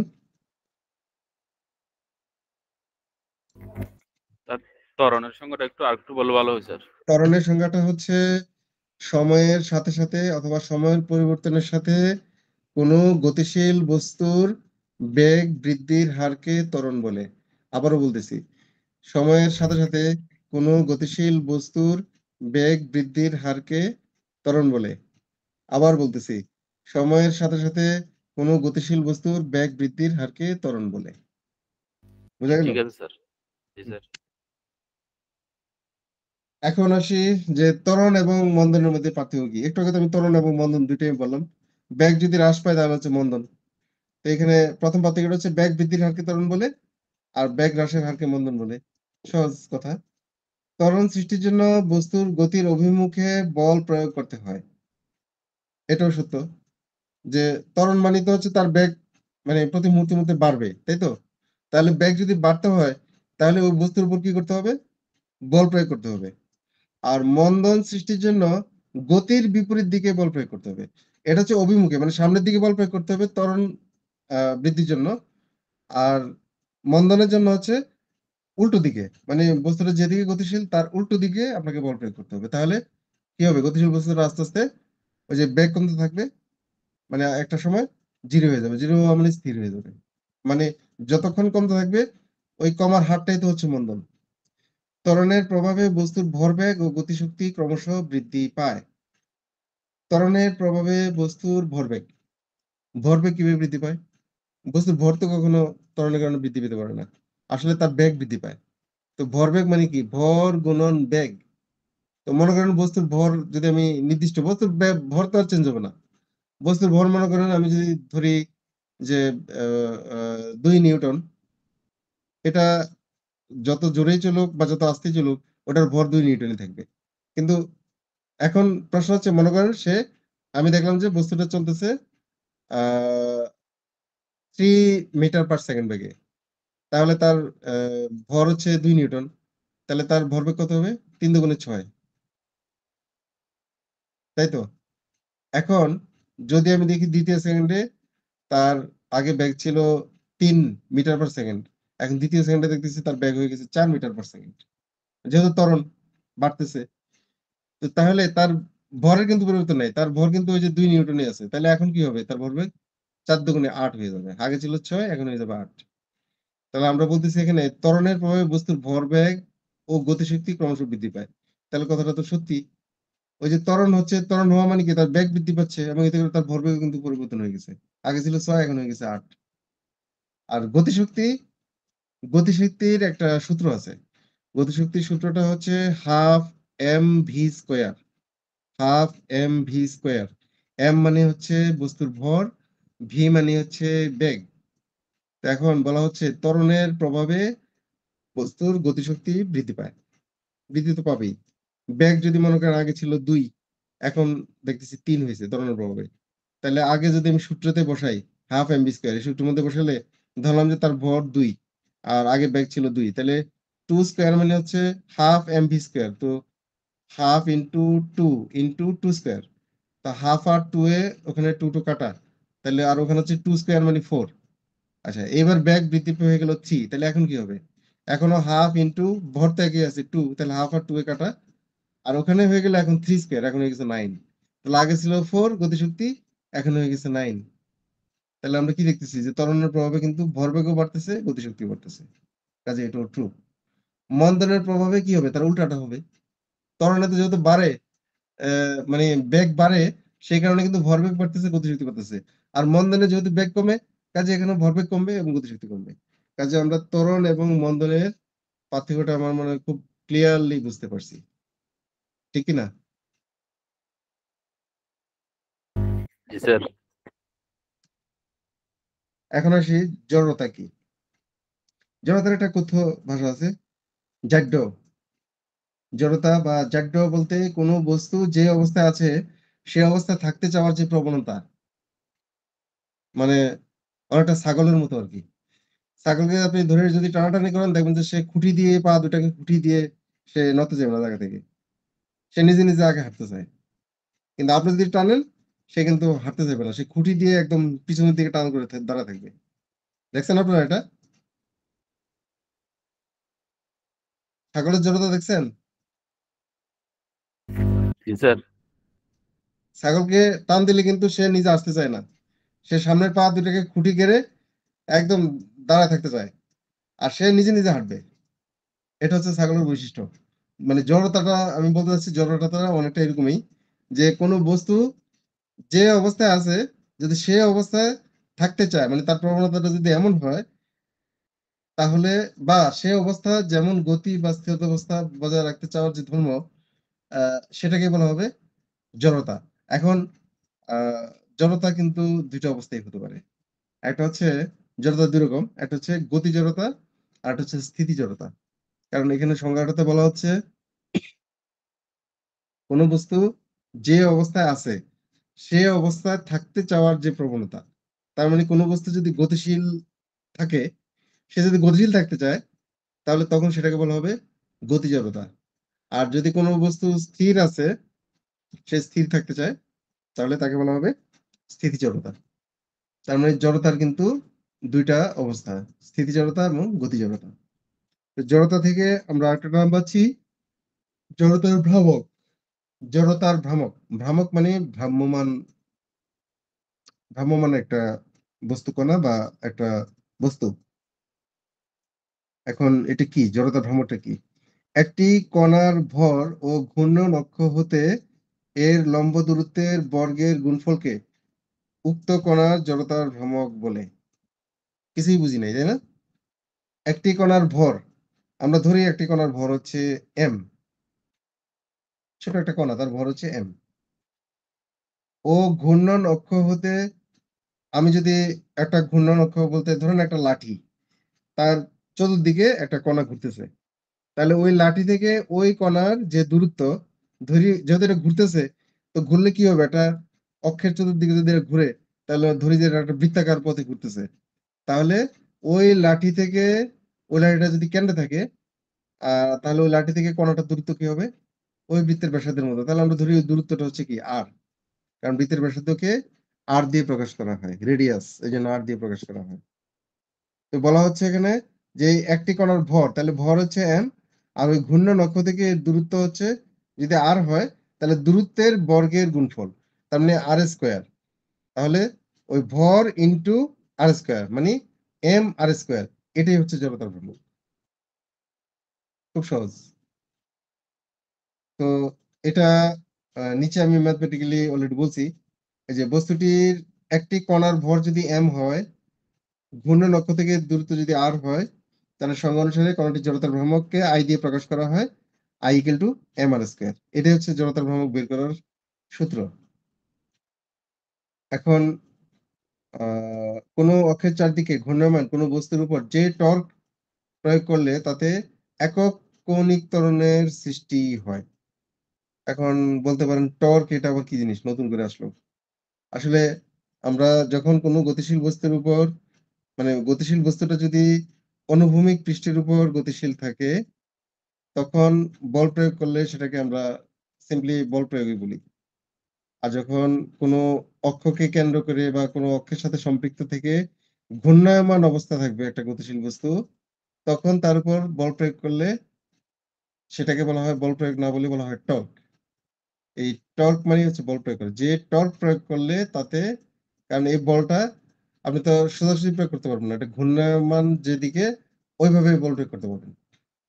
তার ত্বরণের সংখ্যাটা আরেকটু বললে ভালো হয় স্যার। ত্বরণের সংজ্ঞাটা হচ্ছে সময়ের সাথে সাথে অথবা সময়ের পরিবর্তনের সাথে কোনো গতিশীল বস্তুর বেগ বৃদ্ধির হারকে ত্বরণ বলে। আবারও বলতেছি, সময়ের সাথে সাথে কোনো গতিশীল বস্তুর বেগ বৃদ্ধির হারকে ত্বরণ বলে। আবার বলতেছি, সময়ের সাথে সাথে কোনো গতিশীল বস্তুর বেগ বৃদ্ধির হারকে ত্বরণ বলে। বোঝা গেল? ঠিক আছে স্যার। জি স্যার। এখন আসি যে ত্বরণ এবং মন্দনের মধ্যে পার্থক্য কি। একটু আগে তো আমি ত্বরণ এবং মন্দন দুইটাই বললাম। বেগ যদি হ্রাস পায় তাহলে হচ্ছে মন্দন। তো এখানে প্রথম পার্থক্যটা হচ্ছে বেগ বৃদ্ধির হারকে ত্বরণ বলে আর বেগ হ্রাসের হারকে মন্দন বলে। সহজ কথা। ত্বরণ সৃষ্টির জন্য বস্তুর গতির অভিমুখে বল প্রয়োগ করতে হয়। এটাও সত্য যে ত্বরণ মানে তো হচ্ছে তার বেগ মানে প্রতি মুহূর্তে মুহূর্তে বাড়বে, তাই তো? তাহলে বেগ যদি বাড়তে হয় তাহলে ওই বস্তুর উপর কি করতে হবে? বল প্রয়োগ করতে হবে। আর মন্দন সৃষ্টির জন্য গতির বিপরীত দিকে বল প্রয়োগ করতে হবে। এটা হচ্ছে অভিমুখে মানে সামনের দিকে বল প্রয়োগ করতে হবে ত্বরণ বৃদ্ধির জন্য। আর মন্দনের জন্য হচ্ছে উল্টো দিকে। মানে বস্তুটা যেদিকে গতিশীল তার উল্টো দিকে আপনাকে বল প্রয়োগ করতে হবে। তাহলে কি হবে? গতিশীল বস্তুটা আস্তে, আস্তে ওই যে বেগ কমতে থাকবে। মানে একটা সময় 0 হয়ে যাবে। 0 হওয়া মানে স্থির হয়ে যাবে। মানে যতক্ষণ কমতে থাকবে ওই কমার হারটাই তো হচ্ছে মন্দন। ত্বরণের প্রভাবে বস্তুর ভরবেগ ও গতিশক্তি ক্রমশ বৃদ্ধি পায়। ত্বরণের প্রভাবে বস্তুর ভরবেগ। ভরবেগ কিভাবে বৃদ্ধি পায়? বস্তুর ভর তো কখনো ত্বরণের কারণে বৃদ্ধি পেতে পারে না। আসলে তার বেগ বৃদ্ধি পায়। তো ভরবেগ মানে কি? ভর গুণন বেগ। তো মনে করেন বস্তুর ভর যদি আমি নির্দিষ্ট বস্তুর ভর তো আর চেঞ্জ হবে না। বস্তুর ভর মনে করেন আমি যদি ধরি যে আ আ ২ নিউটন, এটা যত জোরেই চলুক বা যত আস্তেই চলুক ওটার ভর ২ নিউটনই থাকবে। কিন্তু এখন প্রশ্ন হচ্ছে মনে করেন আমি দেখলাম যে বস্তুটা চলতেছে আ 3 মিটার পার সেকেন্ড বেগে। তাহলে তার আ ভর হচ্ছে ২ নিউটন। তাহলে তার ভরবেগ কত হবে? ৩ দুগুণে ৬। তাই তো? এখন যদি আমি দেখি ২য় সেকেন্ডে তার আগে বেগ ছিল ৩ মিটার পার সেকেন্ড। এখন ২য় সেকেন্ডে দেখতেছি তার বেগ হয়ে গেছে ৪ মিটার পার সেকেন্ড। যেহেতু ত্বরণ বাড়তেছে। তো তাহলে তার ভরের কিন্তু পরিবর্তন নাই। তার ভর কিন্তু ওই যে ২ নিউটনই আছে। তাহলে এখন কি হবে? তার ভরবেগ ৪ দুগুণে ৮ হয়ে যাবে। আগে ছিল ৬ এখন হয়ে যাবে ৮। তাহলে আমরা বলতেছি এখানে ত্বরণের প্রভাবে বস্তুর ভরবেগ ও গতিশক্তি ক্রমশ বৃদ্ধি পায়। তাহলে কথাটা তো সত্যি। ওই যে ত্বরণ হচ্ছে, ত্বরণ হওয়া মানে কি? তার বেগ বৃদ্ধি পাচ্ছে এবং এতে করে তার ভরবেগও কিন্তু পরিবর্তন হয়ে গেছে। আগে ছিল ৬ এখন হয়ে গেছে ৮। আর গতিশক্তির একটা সূত্র আছে। গতিশক্তির সূত্রটা হচ্ছে 1/2 mv square. 1/2 mv square. m মানে হচ্ছে বস্তুর ভর, v মানে হচ্ছে বেগ। তো এখন বলা হচ্ছে ত্বরণের প্রভাবে বস্তুর গতিশক্তি বৃদ্ধি পায়। বৃদ্ধি তো পাবেই। বেগ যদি মনে করেন আগে ছিল ২, এখন দেখতেছি ৩ হইছে ত্বরণের প্রভাবে। তাইলে আগে যদি আমি সূত্রতে বসাই 1/2 mv স্কয়ার এই সূত্রের মধ্যে বসালে ধরলাম যে তার ভর ২ আর আগে বেগ ছিল ২ তাইলে 2 স্কয়ার মানে হচ্ছে 1/2 mv স্কয়ার। তো 1/2 ইনটু 2 ইনটু 2 স্কয়ার। তা 1/2 আর 2 এ ওখানে 2 কাটা। তাইলে আর ওখানে হচ্ছে 2 স্কয়ার মানে 4। আচ্ছা এবার বেগ বৃদ্ধি হয়ে গেল 3 তাহলে এখন কি হবে? এখনো 1/2 ইনটু ভর তো একই আছে 2 তাহলে 1/2 আর 2 এ কাটা। আর ওখানে হয়ে গেল এখন 3 স্কয়ার এখন হয়ে গেছে 9। তাহলে আগে ছিল 4 গতিশক্তি এখন হয়ে গেছে 9। তাহলে আমরা কি দেখতেছি যে ত্বরণের প্রভাবে কিন্তু ভরবেগও বাড়তেছে, গতিশক্তিও বাড়তেছে। কাজেই এটাও ট্রু। মন্দনের প্রভাবে কি হবে? তার উল্টাটা হবে। ত্বরণে তো যেহেতু বাড়ে, মানে বেগ বাড়ে, সেই কারণে কিন্তু ভরবেগ বাড়তেছে, গতিশক্তি বাড়তেছে। আর মন্দনে যেহেতু বেগ কমে, কাজেই এখানে ভরবেগ কমবে এবং গতিশক্তি কমবে। কাজেই আমরা ত্বরণ এবং মন্দনের পার্থক্যটা আমার মনে হয় খুব ক্লিয়ারলি বুঝতে পারছি। ঠিক কি না? জি স্যার। এখন আসি জড়তা কি? জড়তার একটা কথ্য ভাষা আছে, জাড্য। জড়তা বা জাড্য বলতে কোনো বস্তু যে অবস্থায় আছে সে অবস্থায় থাকতে চাওয়ার যে প্রবণতা। মানে অনেকটা ছাগলের মতো আরকি। ছাগলকে আপনি ধরে যদি টানাটানি করেন দেখবেন যে সে খুঁটি দিয়ে পা দুটাকে খুঁটি দিয়ে সে নড়তে চাইবে না জায়গা থেকে। সে নিজে, নিজে আগে হাঁটতে চায়। কিন্তু আপনি যদি টানেন সে কিন্তু হাঁটতে চাইবে না। সে খুঁটি দিয়ে একদম পিছনের দিকে টান করে দাঁড়ায় থাকবে। দেখছেন আপনারা এটা? ছাগলের জড়তা দেখছেন? জি স্যার। ছাগলকে টান দিলে কিন্তু সে নিজে আসতে চায় না। সে সামনের পা দুটাকে খুঁটি গেড়ে একদম দাঁড়ায় থাকতে চায়। আর সে নিজে, নিজে হাঁটবে। এটা হচ্ছে ছাগলের বৈশিষ্ট্য। মানে জড়তাটা আমি বলতে চাচ্ছি জড়তাটা অনেকটা এরকমই যে কোনো বস্তু যে অবস্থায় আছে যদি সে অবস্থায় থাকতে চায় মানে তার প্রবণতাটা যদি এমন হয় তাহলে বা সে অবস্থা যেমন গতি বা স্থিতাবস্থা বজায় রাখতে চাওয়ার যে ধর্ম সেটাকে বলা হবে জড়তা। এখন আ জড়তা কিন্তু ২ টা অবস্থায় হতে পারে। একটা হচ্ছে জড়তা দুই রকম, একটা হচ্ছে গতি জড়তা আর একটা হচ্ছে স্থিতি জড়তা। কারণ এখানে সংজ্ঞাটাতে বলা হচ্ছে কোনো বস্তু যে অবস্থায় আছে সে অবস্থায় থাকতে চাওয়ার যে প্রবণতা। তার মানে কোনো বস্তু যদি গতিশীল থাকে, সে যদি গতিশীল থাকতে চায় তাহলে তখন সেটাকে বলা হবে গতি জড়তা। আর যদি কোনো বস্তু স্থির আছে, সে স্থির থাকতে চায়, তাহলে তাকে বলা হবে স্থিতি জড়তা। তার মানে জড়তার কিন্তু দুইটা অবস্থা, স্থিতি জড়তা এবং গতি জড়তা। তো জড়তা থেকে আমরা একটা নাম পাচ্ছি জড়তার ভ্রামক। জড়তার ভ্রামক, ভ্রামক মানে ভ্রাম্যমান একটা বস্তু কণা বা একটা বস্তু। এখন এটা কি, জড়তার ভ্রামকটা কি? একটি কণার ভর ও ঘূর্ণন অক্ষ হতে এর লম্ব দূরত্বের বর্গের গুণফলকে উক্ত কণার জড়তার ভ্রামক বলে। কিছুই বুঝি নাই, তাই না? একটি কণার ভর, আমরা ধরি একটি কণার ভর হচ্ছে m, ছোট একটা কণা, তার ভর হচ্ছে m। ও ঘূর্ণন অক্ষ হতে, আমি যদি একটা ঘূর্ণন অক্ষ বলতে ধরেন একটা লাঠি, তার চতুর্দিকে একটা কণা ঘুরতেছে, তাহলে ওই লাঠি থেকে ওই কণার যে দূরত্ব, ধরি যেহেতু এটা ঘুরতেছে, তো ঘুরলে কি হবে, একটা অক্ষের চতুর্দিকে যদি এটা ঘুরে, তাহলে ধরি যে এটা একটা বৃত্তাকার পথে ঘুরতেছে, তাহলে ওই লাঠি থেকে, ওই লাঠিটা যদি কেন্দ্রে থাকে, তাহলে ওই লাঠি থেকে কণাটার দূরত্ব কি হবে, ওই বৃত্তের ব্যাসার্ধের মতো। তাহলে আমরা ধরি ওই দূরত্বটা হচ্ছে কি আর, কারণ বৃত্তের ব্যাসার্ধকে আর দিয়ে প্রকাশ করা হয়, রেডিয়াস, এই জন্য আর দিয়ে প্রকাশ করা হয়। তো বলা হচ্ছে এখানে যে একটি কণার ভর, তাহলে ভর হচ্ছে m, আর ওই ঘূর্ণন অক্ষ থেকে দূরত্ব হচ্ছে, যদি r হয় তাহলে দূরত্বের বর্গের গুণফল, তার মানে r স্কয়ার। তাহলে ওই ভর ইনটু r স্কয়ার মানে m r স্কয়ার, এটাই হচ্ছে জড়তার ভ্রামক। খুব সহজ। তো এটা নিচে আমি ম্যাথমেটিক্যালি অলরেডি বলছি, এই যে বস্তুটির একটি কণার ভর যদি m হয়, ঘূর্ণন অক্ষ থেকে দূরত্ব যদি r হয়, তাহলে সংজ্ঞা অনুসারে কণাটির জড়তার ভ্রামককে I দিয়ে প্রকাশ করা হয়, I equal to mr square. এটাই হচ্ছে জড়তার ভ্রামক বের করার সূত্র। এখন কোনো অক্ষের চারদিকে ঘূর্ণায়মান কোনো বস্তুর উপর যে টর্ক প্রয়োগ করলে তাতে একক কৌণিক ত্বরণের সৃষ্টি হয়। এখন বলতে পারেন টর্ক এটা আবার কি জিনিস, নতুন করে আসলো। আসলে আমরা যখন কোনো গতিশীল বস্তুর উপর, মানে গতিশীল বস্তুটা যদি অনুভূমিক পৃষ্ঠের উপর গতিশীল থাকে, তখন বল প্রয়োগ করলে সেটাকে আমরা সিম্পলি বল প্রয়োগই বলি। আর যখন কোনো অক্ষকে কেন্দ্র করে বা কোনো অক্ষের সাথে সম্পৃক্ত থেকে ঘূর্ণায়মান অবস্থা থাকবে একটা গতিশীল বস্তু, তখন তার উপর বল প্রয়োগ করলে সেটাকে বলা হয় বল প্রয়োগ না বলে বলা হয় টর্ক। এই টর্ক মানে হচ্ছে বল প্রয়োগ করা, যে টর্ক প্রয়োগ করলে তাতে, কারণ এই বলটা আপনি তো সোজাসুজি প্রয়োগ করতে পারবেন না, এটা ঘূর্ণায়মান যেদিকে ওইভাবে বল প্রয়োগ করতে পারবেন।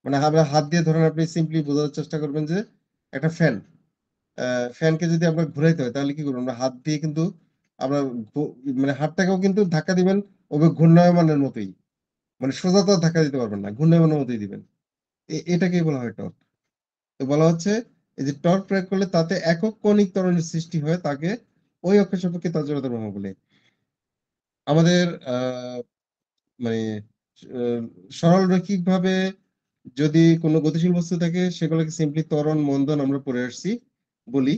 মানে আমরা হাত দিয়ে ধরেন, আপনি সিম্পলি বোঝার চেষ্টা করবেন যে একটা ফ্যান, ফ্যানকে যদি আপনার ঘুরাইতে হয় তাহলে কি করবেন, আমরা হাত দিয়ে কিন্তু আমরা মানে হাতটাকেও কিন্তু ধাক্কা দিবেন ওই ঘূর্ণায়মানের মতোই, মানে সোজা তো আর ধাক্কা দিতে পারবেন না, ঘূর্ণায়মানের মতোই দিবেন। এটাকেই বলা হয় টর্ক। তো বলা হচ্ছে এই যে টর্ক প্রয়োগ করলে তাতে একক কৌণিক ত্বরণের সৃষ্টি হয়, তাকে ওই অক্ষের সাপেক্ষে তার জড়তার প্রভাব বলে। আমাদের মানে সরল রৈখিক ভাবে যদি কোনো গতিশীল বস্তু থাকে, সেগুলোকে সিম্পলি ত্বরণ মন্দন আমরা পড়ে আসছি বলি।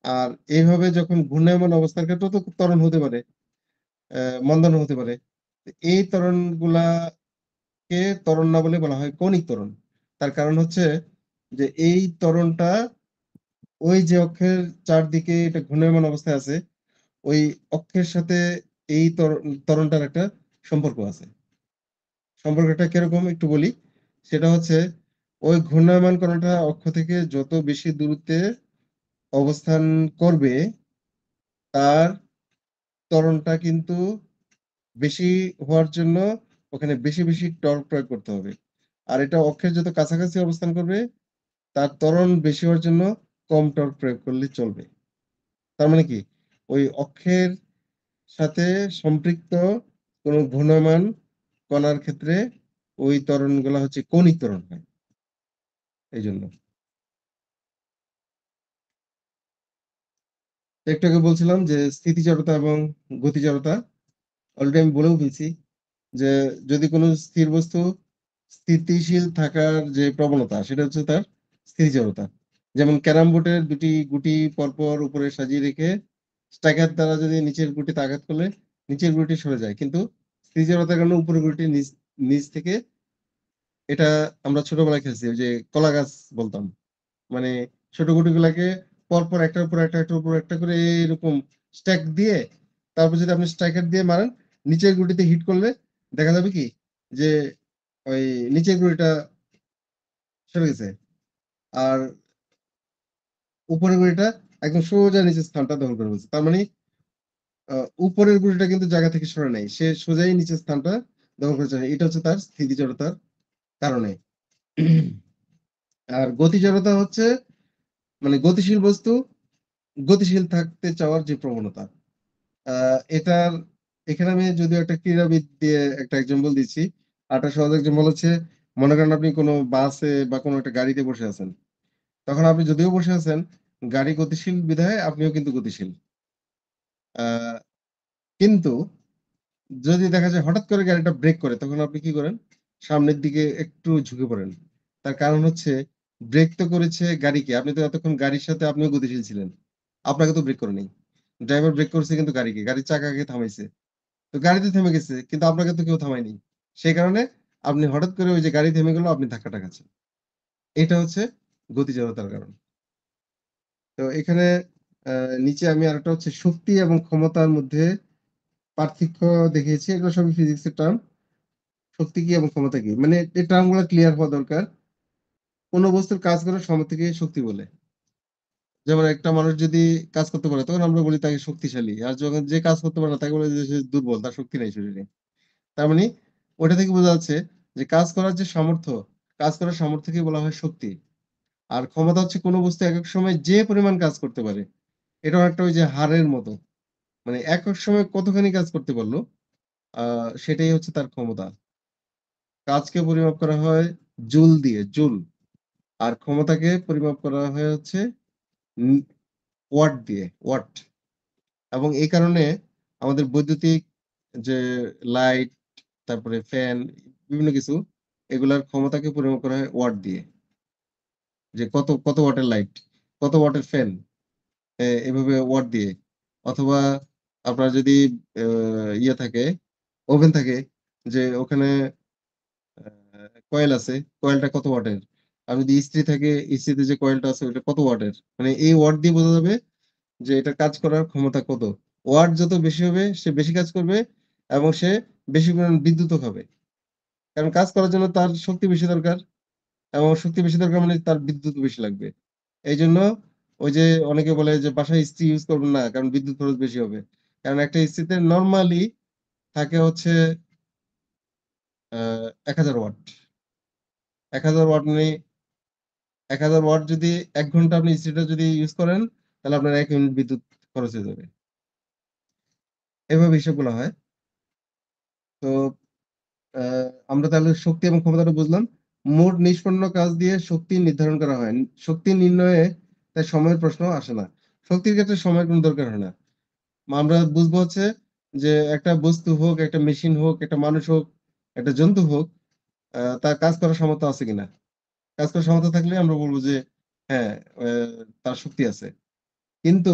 আর এইভাবে যখন ঘূর্ণায়মান অবস্থার ক্ষেত্রে তো ত্বরণ হতে পারে, মন্দন হতে পারে। এই ত্বরণ গুলাকে ত্বরণ না বলে বলা হয় কৌণিক ত্বরণ। তার কারণ হচ্ছে যে এই ত্বরণটা ওই যে অক্ষের চারদিকে এটা ঘূর্ণায়মান অবস্থায় আছে, ওই অক্ষের সাথে এই ত্বরণটার একটা সম্পর্ক আছে। সম্পর্কটা কিরকম একটু বলি, সেটা হচ্ছে ওই ঘূর্ণায়মান কণাটা অক্ষ থেকে যত বেশি দূরত্বে অবস্থান করবে, তার ত্বরণটা কিন্তু বেশি হওয়ার জন্য ওখানে বেশি বেশি টর্ক প্রয়োগ করতে হবে। আর এটা অক্ষের যত কাছাকাছি অবস্থান করবে, তার ত্বরণ বেশি হওয়ার জন্য কম টর্ক প্রয়োগ করলে চলবে। তার মানে কি, ওই অক্ষের সাথে সম্পৃক্ত কোনো ঘূর্ণায়মান কণার ক্ষেত্রে ওই ত্বরণ গুলা হচ্ছে কৌণিক ত্বরণ হয়, এই জন্য। একটু আগে বলছিলাম যে স্থিতি জড়তা এবং গতি জড়তা, অলরেডি আমি বলেও ফেলছি যে যদি কোনো স্থির বস্তু স্থিতিশীল থাকার যে প্রবণতা সেটা হচ্ছে তার স্থিতিজড়তা। যেমন ক্যারাম বোর্ডের ২ টি গুটি পরপর উপরে সাজিয়ে রেখে স্ট্রাইকার দ্বারা যদি নিচের গুটিতে আঘাত করলে নিচের গুটি সরে যায়। কিন্তু স্থিতিজড়তার কারণে উপরের গুটি নিচ থেকে এটা আমরা ছোটবেলায় খেলছি। ওই যে কলা গাছ বলতাম। মানে ছোট গুটিগুলাকে পরপর একটার উপর একটা, একটার উপর একটা করে এরকম স্ট্যাক দিয়ে তারপর যদি আপনি স্ট্রাইকার দিয়ে মারেন, নিচের গুটিতে হিট করলে দেখা যাবে কি যে ওই নিচের গুটিটা সরে গেছে। আর উপরের গুটিটা একদম সোজা নিচের স্থানটা দখল করে ফেলছে। তার মানে উপরের গুটিটা কিন্তু জায়গা থেকে সরে নাই। সে সোজাই নিচের স্থানটা দখল করেছে। এটা হচ্ছে তার স্থিতিজড়তার কারণে। আর গতিজড়তা হচ্ছে মানে গতিশীল বস্তু গতিশীল থাকতে চাওয়ার যে প্রবণতা। এটার এখানে আমি যদিও একটা ক্রীড়াবিদ দিয়ে একটা এক্সাম্পল দিচ্ছি। আরেকটা সহজ এক্সাম্পল হচ্ছে মনে করেন আপনি কোনো বাসে বা কোনো একটা গাড়িতে বসে আছেন। তখন আপনি যদিও বসে আছেন, গাড়ি গতিশীল বিধায় আপনিও কিন্তু গতিশীল। আ কিন্তু যদি দেখা যায় হঠাৎ করে গাড়িটা ব্রেক করে তখন আপনি কি করেন? সামনের দিকে একটু ঝুঁকে পড়েন। তার কারণ হচ্ছে ব্রেক তো করেছে গাড়িকে। আপনি তো এতক্ষণ গাড়ির সাথে আপনিও গতিশীল ছিলেন। আপনাকে তো ব্রেক করে নাই। ড্রাইভার ব্রেক করছে কিন্তু গাড়িকে। গাড়ির চাকাকে থামাইছে। তো গাড়ি তো থেমে গেছে। কিন্তু আপনাকে তো কেউ থামায়নি। সেই কারণে আপনি হঠাৎ করে ওই যে গাড়ি থেমে গেল আপনি ধাক্কাটা খাচ্ছেন। এটা হচ্ছে গতি জড়তার কারণ। তো এখানে আ নিচে আমি আরেকটা হচ্ছে শক্তি এবং ক্ষমতার মধ্যে পার্থক্য দেখিয়েছি। এগুলো সবই ফিজিক্সের টার্ম। শক্তি কি এবং ক্ষমতা কি? মানে এই টার্ম গুলা ক্লিয়ার হওয়া দরকার। কোন বস্তুর কাজ করার ক্ষমতাকে শক্তি বলে। যেমন একটা মানুষ যদি কাজ করতে পারে তখন আমরা বলি তাকে শক্তিশালী। আর যখন যে কাজ করতে পারে না তাকে বলে যে সে দুর্বল, তার শক্তি নাই শরীরে। তার মানে ওইটা থেকে বোঝা যাচ্ছে যে কাজ করার যে সামর্থ্য, কাজ করার সামর্থ্যকেই বলা হয় শক্তি। আর ক্ষমতা হচ্ছে কোন বস্তু একক সময়ে যে পরিমাণ কাজ করতে পারে। এটাও একটা ওই যে হারের মতো। মানে একক সময়ে কতখানি কাজ করতে পারল, আ সেটাই হচ্ছে তার ক্ষমতা। কাজকে পরিমাপ করা হয় জুল দিয়ে, জুল। আর ক্ষমতাকে পরিমাপ করা হয় হচ্ছে উম ওয়াট দিয়ে, ওয়াট। এবং এই কারণে আমাদের বৈদ্যুতিক যে লাইট, তারপরে ফ্যান, বিভিন্ন কিছু এগুলার ক্ষমতাকে পরিমাপ করা হয় ওয়াট দিয়ে। যে কত ওয়াটের লাইট, কত ওয়াটের ফ্যান, এভাবে ওয়াট দিয়ে। অথবা আপনার যদি আ ইয়ে থাকে, ওভেন থাকে যে ওখানে আ কয়েল আছে, কয়েলটা কত ওয়াটের। আর যদি ইস্ত্রি থাকে, ইস্ত্রিতে যে কয়েলটা আছে ওটা কত ওয়াটের। মানে এই ওয়াট দিয়ে বোঝা যাবে যে এটার কাজ করার ক্ষমতা কত। ওয়াট যত বেশি হবে সে বেশি কাজ করবে এবং সে বেশি পরিমাণ বিদ্যুৎও খাবে। কারণ কাজ করার জন্য তার শক্তি বেশি দরকার এবং শক্তি বেশি দরকার মানে তার বিদ্যুৎ বেশি লাগবে। এইজন্য ওই যে অনেকে বলে যে বাসায় ইস্ত্রি ইউজ করবেন না কারণ বিদ্যুৎ খরচ বেশি হবে। কারণ একটা ইস্ত্রিতে নরমালি থাকে হচ্ছে আ ১০০০ ওয়াট। ১০০০ ওয়াট মানে ১০০০ ওয়াট যদি ১ ঘন্টা আপনি ইস্ত্রিটা যদি ইউজ করেন তাহলে আপনার ১ ইউনিট বিদ্যুৎ খরচ হয়ে যাবে। এভাবে হিসাবগুলো হয়। তো আ আমরা তাহলে শক্তি এবং ক্ষমতাটা বুঝলাম। মোট নিষ্পন্ন কাজ দিয়ে শক্তি নির্ধারণ করা হয়। শক্তি নির্ণয়ে তাই সময়ের প্রশ্ন আসে না। শক্তির ক্ষেত্রে সময়ের কোন দরকার হয় না। আমরা বুঝবো হচ্ছে যে একটা বস্তু হোক, একটা মেশিন হোক, একটা মানুষ হোক, একটা জন্তু হোক, তার কাজ করার সামর্থ্য আছে কিনা। কাজ করার সামর্থ্য থাকলে আমরা বলব যে হ্যাঁ, অ্যা তার শক্তি আছে। কিন্তু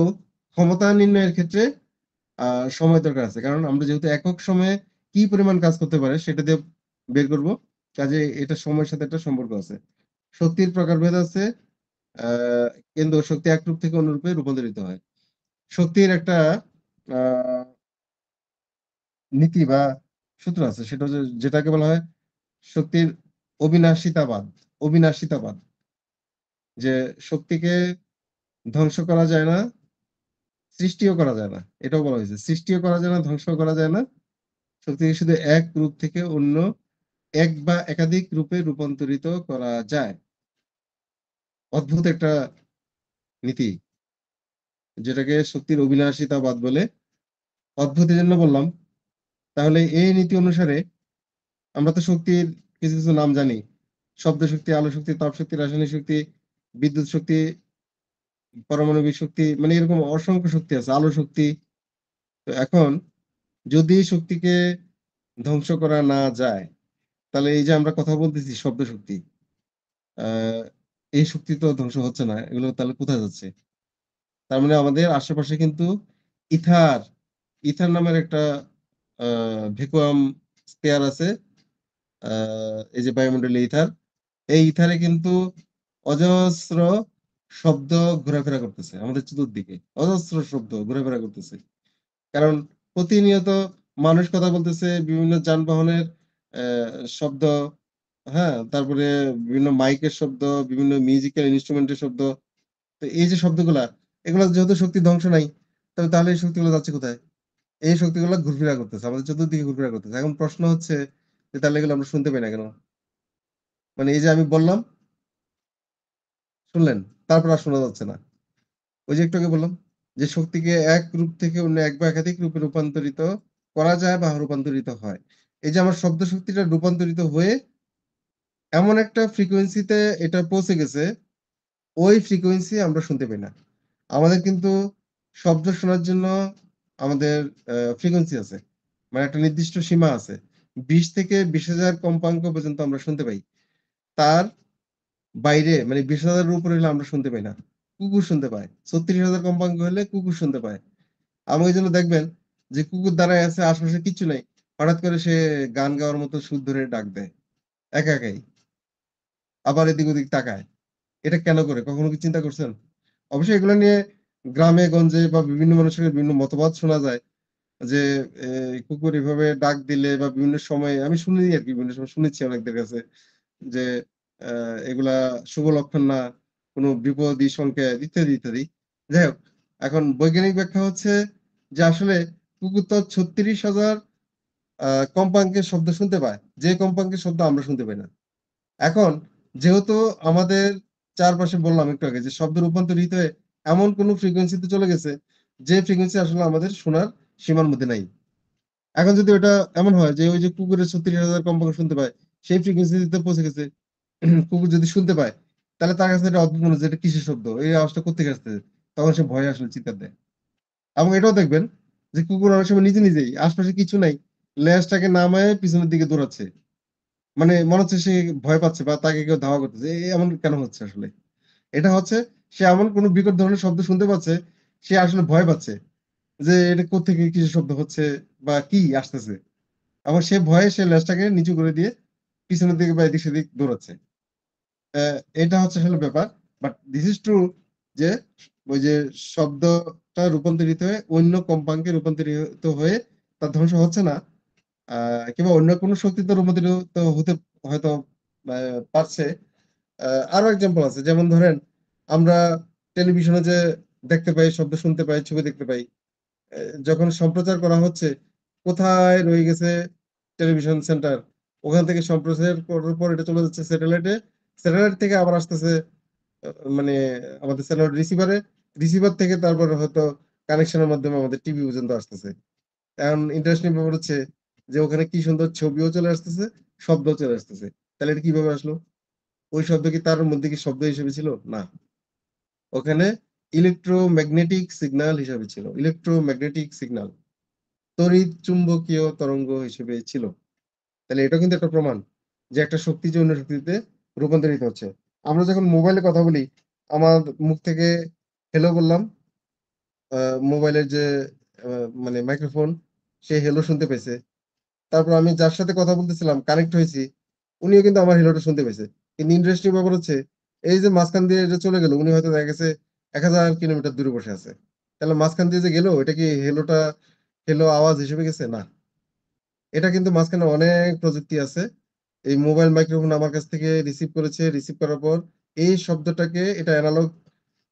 ক্ষমতা নির্ণয়ের ক্ষেত্রে আ সময় দরকার আছে। কারণ আমরা যেহেতু একক সময়ে কি পরিমাণ কাজ করতে পারে সেটা দিয়ে বের করব। কাজেই এটা সময়ের সাথে একটা সম্পর্ক আছে। শক্তির প্রকারভেদ আছে। আ কিন্তু শক্তি এক রূপ থেকে অন্য রূপে রূপান্তরিত হয়। শক্তির একটা আ নীতি বা সূত্র আছে। সেটা হচ্ছে যেটাকে বলা হয় শক্তির অবিনাশিতাবাদ। অবিনাশিতাবাদ। যে শক্তিকে ধ্বংস করা যায় না, সৃষ্টিও করা যায় না। এটাও বলা হয়েছে। সৃষ্টিও করা যায় না, ধ্বংসও করা যায় না। শক্তিকে শুধু এক রূপ থেকে অন্য এক বা একাধিক রূপে রূপান্তরিত করা যায়। অদ্ভুত একটা নীতি। যেটাকে শক্তির অবিনাশিতাবাদ বলে। অদ্ভুত এজন্য বললাম। তাহলে এই নীতি অনুসারে আমরা তো শক্তির কিছু নাম জানি। শব্দ শক্তি, আলো শক্তি, তাপ শক্তি, রাসায়নিক শক্তি, বিদ্যুৎ শক্তি, পারমাণবিক শক্তি মানে এরকম অসংখ্য শক্তি আছে। আলো শক্তি। তো এখন যদি এই শক্তিকে ধ্বংস করা না যায়, তাহলে এই যে আমরা কথা বলতেছি শব্দ শক্তি, এই শক্তি তো ধ্বংস হচ্ছে না। এগুলো তাহলে কোথায় যাচ্ছে? তার মানে আমাদের আশেপাশে কিন্তু ইথার, ইথার নামের একটা ভ্যাকুয়াম স্পেয়ার আছে। এই যে বায়ুমণ্ডলে ইথার, এই ইথারে কিন্তু অজস্র শব্দ ঘোরাফেরা করতেছে আমাদের চতুর্দিকে। অজস্র শব্দ ঘোরাফেরা করতেছে। কারণ প্রতিনিয়ত মানুষ কথা বলতেছে, বিভিন্ন যানবাহনের শব্দ, হ্যাঁ? তারপরে বিভিন্ন মাইকের শব্দ, বিভিন্ন মিউজিক্যাল ইন্সট্রুমেন্টের শব্দ। তো এই যে শব্দগুলা, এগুলা যেহেতু শক্তির ধ্বংস নাই, তাহলে এই শক্তিগুলো যাচ্ছে কোথায়? এই শক্তিগুলা ঘুরফিরা করতেছে। আমাদের চতুর্দিকে ঘুরফিরা করতেছে। এখন প্রশ্ন হচ্ছে যে তাহলে এগুলো আমরা শুনতে পাই না কেন? মানে এই যে আমি বললাম, শুনলেন? তারপর আর শোনা যাচ্ছে না। ওই যে একটু আগে বললাম যে শক্তিকে এক রূপ থেকে অন্য এক বা একাধিক রূপে রূপান্তরিত করা যায় বা রূপান্তরিত হয়। এই যে আমার শব্দ শক্তিটা রূপান্তরিত হয়ে এমন একটা ফ্রিকোয়েন্সিতে এটা পৌঁছে গেছে, ওই ফ্রিকোয়েন্সি আমরা শুনতে পাই না। আমাদের কিন্তু শব্দ শোনার জন্য আমাদের ফ্রিকোয়েন্সি আছে। মানে একটা নির্দিষ্ট সীমা আছে। ২০ থেকে ২০,০০০ কম্পাঙ্ক পর্যন্ত আমরা শুনতে পাই। তার বাইরে মানে ২০,০০০ এর উপরে হলে আমরা শুনতে পাই না। কুকুর শুনতে পায়। ৩৬,০০০ কম্পাঙ্ক হলে কুকুর শুনতে পায়। এবং এইজন্য দেখবেন যে কুকুর দাঁড়ায় আছে, আশেপাশে কিচ্ছু নাই। হঠাৎ করে সে গান গাওয়ার মতো সুর ধরে ডাক দেয়। একা একাই। আবার এদিক ওদিক তাকায়। এটা কেন করে? কখনো কি চিন্তা করছেন? অবশ্যই এগুলো নিয়ে গ্রামে গঞ্জে বা বিভিন্ন মানুষের বিভিন্ন মতবাদ শোনা যায় যে কুকুর এভাবে ডাক দিলে বা বিভিন্ন সময়ে আমি শুনি আরকি, বিভিন্ন সময় শুনেছি অনেকদের কাছে যে আ এগুলা শুভ লক্ষণ না, কোনো বিপদী সংকেত ইত্যাদি, ইত্যাদি। যাই হোক, এখন বৈজ্ঞানিক ব্যাখ্যা হচ্ছে যে আসলে কুকুর তো ৩৬,০০০ আ কম্পাঙ্কের শব্দ শুনতে পায়। যে কম্পাঙ্কের শব্দ আমরা শুনতে পাই না। এখন যেহেতু আমাদের চারপাশে বললাম একটু আগে যে শব্দ রূপান্তরিত হয়ে এমন কোন ফ্রিকোয়েন্সিতে চলে গেছে, যে ফ্রিকোয়েন্সি আসলে আমাদের শোনার সীমার মধ্যে নাই। এখন যদি ওটা এমন হয় যে ওই যে কুকুরের ৩৬,০০০ কম্পাঙ্ক শুনতে পায়, সেই ফ্রিকোয়েন্সিতে পৌঁছে গেছে। কুকুর যদি শুনতে পায়, তাহলে তার কাছে এটা অদ্ভুত মনে হচ্ছে এটা কিসের শব্দ? এই আওয়াজটা কোত্থেকে আসতেছে? তখন সে ভয়ে আসলে চিৎকার দেয়। এবং এটাও দেখবেন যে কুকুর অনেক সময় নিজে, নিজেই আশপাশে কিছু নাই, লেজটাকে নামায়ে পিছনের দিকে দৌড়াচ্ছে। মানে মনে হচ্ছে সে ভয় পাচ্ছে বা তাকে কেউ ধাওয়া করতেছে। এমন কেন হচ্ছে আসলে? এটা হচ্ছে সে এমন কোন বিকট ধরনের শব্দ শুনতে পাচ্ছে, সে আসলে ভয় পাচ্ছে। যে এটা কোত্থেকে কিসের শব্দ হচ্ছে বা কি আসতেছে। এবং সে ভয়ে সে লেজটাকে নিচু করে দিয়ে পিছনের দিকে বা এদিক সেদিক দৌড়াচ্ছে। এটা হচ্ছে আসলে ব্যাপার। বাট দিস ইস ট্রু যে ওই যে শব্দটা রূপান্তরিত হয়ে অন্য কম্পাঙ্কে রূপান্তরিত হয়ে তার ধ্বংস হচ্ছে না। আ কিংবা অন্য কোন শক্তিতে রূপান্তরিত হতে হয়তো আ পারছে। আ আরো এক্সাম্পল আছে। যেমন ধরেন আমরা টেলিভিশনে যে দেখতে পাই, শব্দ শুনতে পাই, ছবি দেখতে পাই। এ যখন সম্প্রচার করা হচ্ছে, কোথায় রয়ে গেছে টেলিভিশন সেন্টার। ওখান থেকে সম্প্রচার করার পর এটা চলে যাচ্ছে স্যাটেলাইটে। স্যাটেলাইট থেকে আবার আসতেছে আ মানে আমাদের স্যাটেলাইট রিসিভারে। রিসিভার থেকে তারপরে হয়তো কানেকশনের মাধ্যমে আমাদের টিভি পর্যন্ত আসতেছে। এখন ইন্টারেস্টিং ব্যাপার হচ্ছে যে ওখানে কি সুন্দর ছবিও চলে আসতেছে, শব্দও চলে আসতেছে। তাহলে এটা কিভাবে আসলো? ওই শব্দ কি তার মধ্যে কি শব্দ হিসেবে ছিল? না। ওখানে ইলেক্ট্রোম্যাগনেটিক সিগন্যাল হিসাবে ছিল। Electromagnetic signal. তড়িৎ চুম্বকীয় তরঙ্গ হিসেবে ছিল। তাহলে এটাও কিন্তু একটা প্রমাণ যে একটা শক্তি যে অন্য শক্তিতে রূপান্তরিত হচ্ছে। আমরা যখন মোবাইলে কথা বলি, আমার মুখ থেকে হ্যালো বললাম, আ মোবাইলের যে আ মানে মাইক্রোফোন সে হ্যালো শুনতে পেয়েছে। তারপর আমি যার সাথে কথা বলতেছিলাম কানেক্ট হয়েছি, উনিও কিন্তু আমার হেলোটা শুনতে পেয়েছে। কিন্তু ইন্টারেস্টিং ব্যাপার হচ্ছে এই যে মাঝখান দিয়ে যে চলে গেল, উনি হয়তো দেখা গেছে ১,০০০ কিলোমিটার দূরে বসে আছে। তাহলে মাঝখান দিয়ে যে গেল এটা কি হেলোটা হেলো আওয়াজ হিসেবে গেছে? না। এটা কিন্তু মাঝখানে অনেক প্রযুক্তি আছে। এই মোবাইল মাইক্রোফোন আমার কাছ থেকে রিসিভ করেছে। রিসিভ করার পর এই শব্দটাকে এটা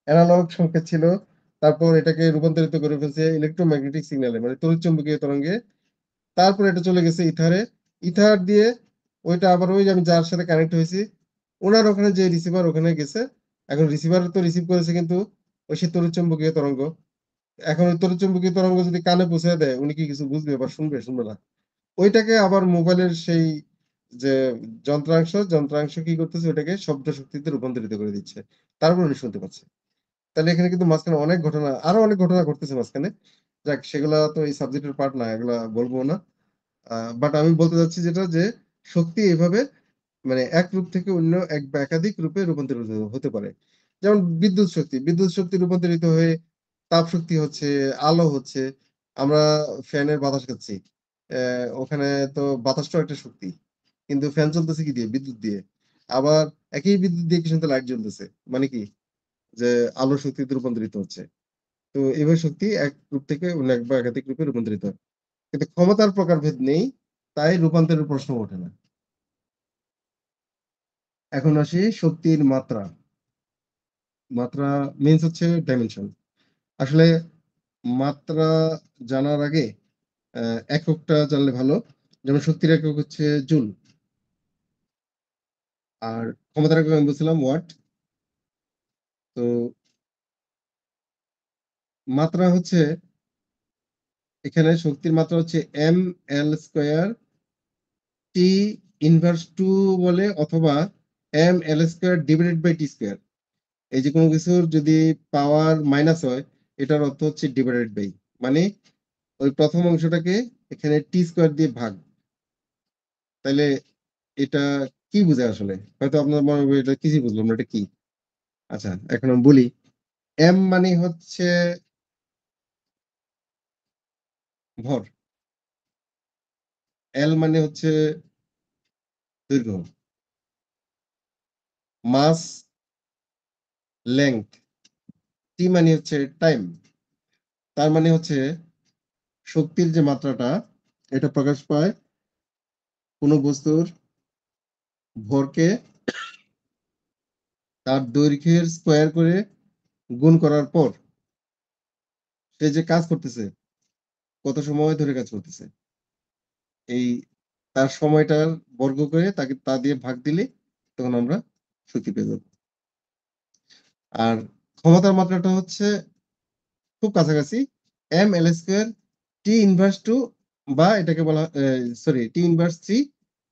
এনালগ সংকেত ছিল। তারপর এটাকে রূপান্তরিত করে ফেলছে ইলেক্ট্রোম্যাগনেটিক সিগন্যালে মানে তড়িৎচুম্বকীয় তরঙ্গে। তারপরে এটা চলে গেছে ইথারে। ইথার দিয়ে ওইটা আবার ওই যে আমি যার সাথে কানেক্ট হয়েছি, উনার ওখানে যে রিসিভার ওখানে গেছে। এখন রিসিভার তো রিসিভ করেছে কিন্তু ওই সেই তড়িৎচুম্বকীয় তরঙ্গ। এখন ওই তড়িৎচুম্বকীয় তরঙ্গ যদি কানে পৌঁছে দেয়, উনি কি কিছু বুঝবে বা শুনবে? শুনবে না। ওইটাকে আবার মোবাইলের সেই যে যন্ত্রাংশ কি করতেছে ওইটাকে শব্দ শক্তিতে রূপান্তরিত করে দিচ্ছে। তারপর উনি শুনতে পাচ্ছে। তাহলে এখানে কিন্তু মাঝখানে অনেক ঘটনা আরো অনেক ঘটনা ঘটতেছে মাঝখানে। যাক সেগুলা তো এই সাবজেক্টের পার্ট না, এগুলা বলবো না। বাট আমি বলতে চাচ্ছি যেটা যে শক্তি এভাবে মানে এক রূপ থেকে অন্য এক বা একাধিক রূপে রূপান্তরিত হতে পারে। যেমন বিদ্যুৎ শক্তি রূপান্তরিত হয়ে তাপ শক্তি হচ্ছে, আলো হচ্ছে। আমরা ফ্যানের বাতাস খাচ্ছি। ওখানে তো বাতাসটাও একটা শক্তি। কিন্তু ফ্যান চলতেছে কি দিয়ে? বিদ্যুৎ দিয়ে। আবার একই বিদ্যুৎ দিয়ে কি সুন্দর লাইট জ্বলতেছে। মানে কি? যে আলো শক্তিতে রূপান্তরিত হচ্ছে। তো এভাবে শক্তি এক রূপ থেকে অন্য এক বা একাধিক রূপে রূপান্তরিত হয়। কিন্তু ক্ষমতার প্রকারভেদ নেই, তাই রূপান্তরের প্রশ্ন ওঠে না। এখন আসি শক্তির মাত্রা। মাত্রা মিনস হচ্ছে ডাইমেনশন। আসলে মাত্রা জানার আগে এককটা জানলে ভালো। যেমন শক্তির একক হচ্ছে জুল। আর ক্ষমতার একক আমি বলছিলাম ওয়াট। তো মাত্রা হচ্ছে এখানে শক্তির মাত্রা হচ্ছে ml² T ইনভার্স 2 বলে অথবা ml² / T²। এই যে কোনো কিছুর যদি পাওয়ার মাইনাস হয় এটার অর্থ হচ্ছে ডিভাইডেড বাই। মানে ওই প্রথম অংশটাকে এখানে T² দিয়ে ভাগ। তাইলে এটা কি বোঝায় আসলে? হয়তো আপনার মনে হবে এটা কিছুই বুঝলাম না, এটা কি? আচ্ছা এখন আমি বলি। m মানে হচ্ছে ভর, l মানে হচ্ছে দৈর্ঘ্য, মাস লেংথ, t মানে হচ্ছে টাইম। তার মানে হচ্ছে শক্তির যে মাত্রাটা এটা প্রকাশ পায় কোনো বস্তুর ভরকে তার দৈর্ঘ্যের স্কয়ার করে গুণ করার পর সে যে কাজ করতেছে কত সময় ধরে কাজ করতেছে এই তার সময়টার বর্গ করে তাকে তা দিয়ে ভাগ দিলে তখন আমরা শক্তি পেয়ে যাবো। আর ক্ষমতার মাত্রাটা হচ্ছে খুব কাছাকাছি ml² T ইনভার্স 2 বা এটাকে বলা সরি T ইনভার্স 3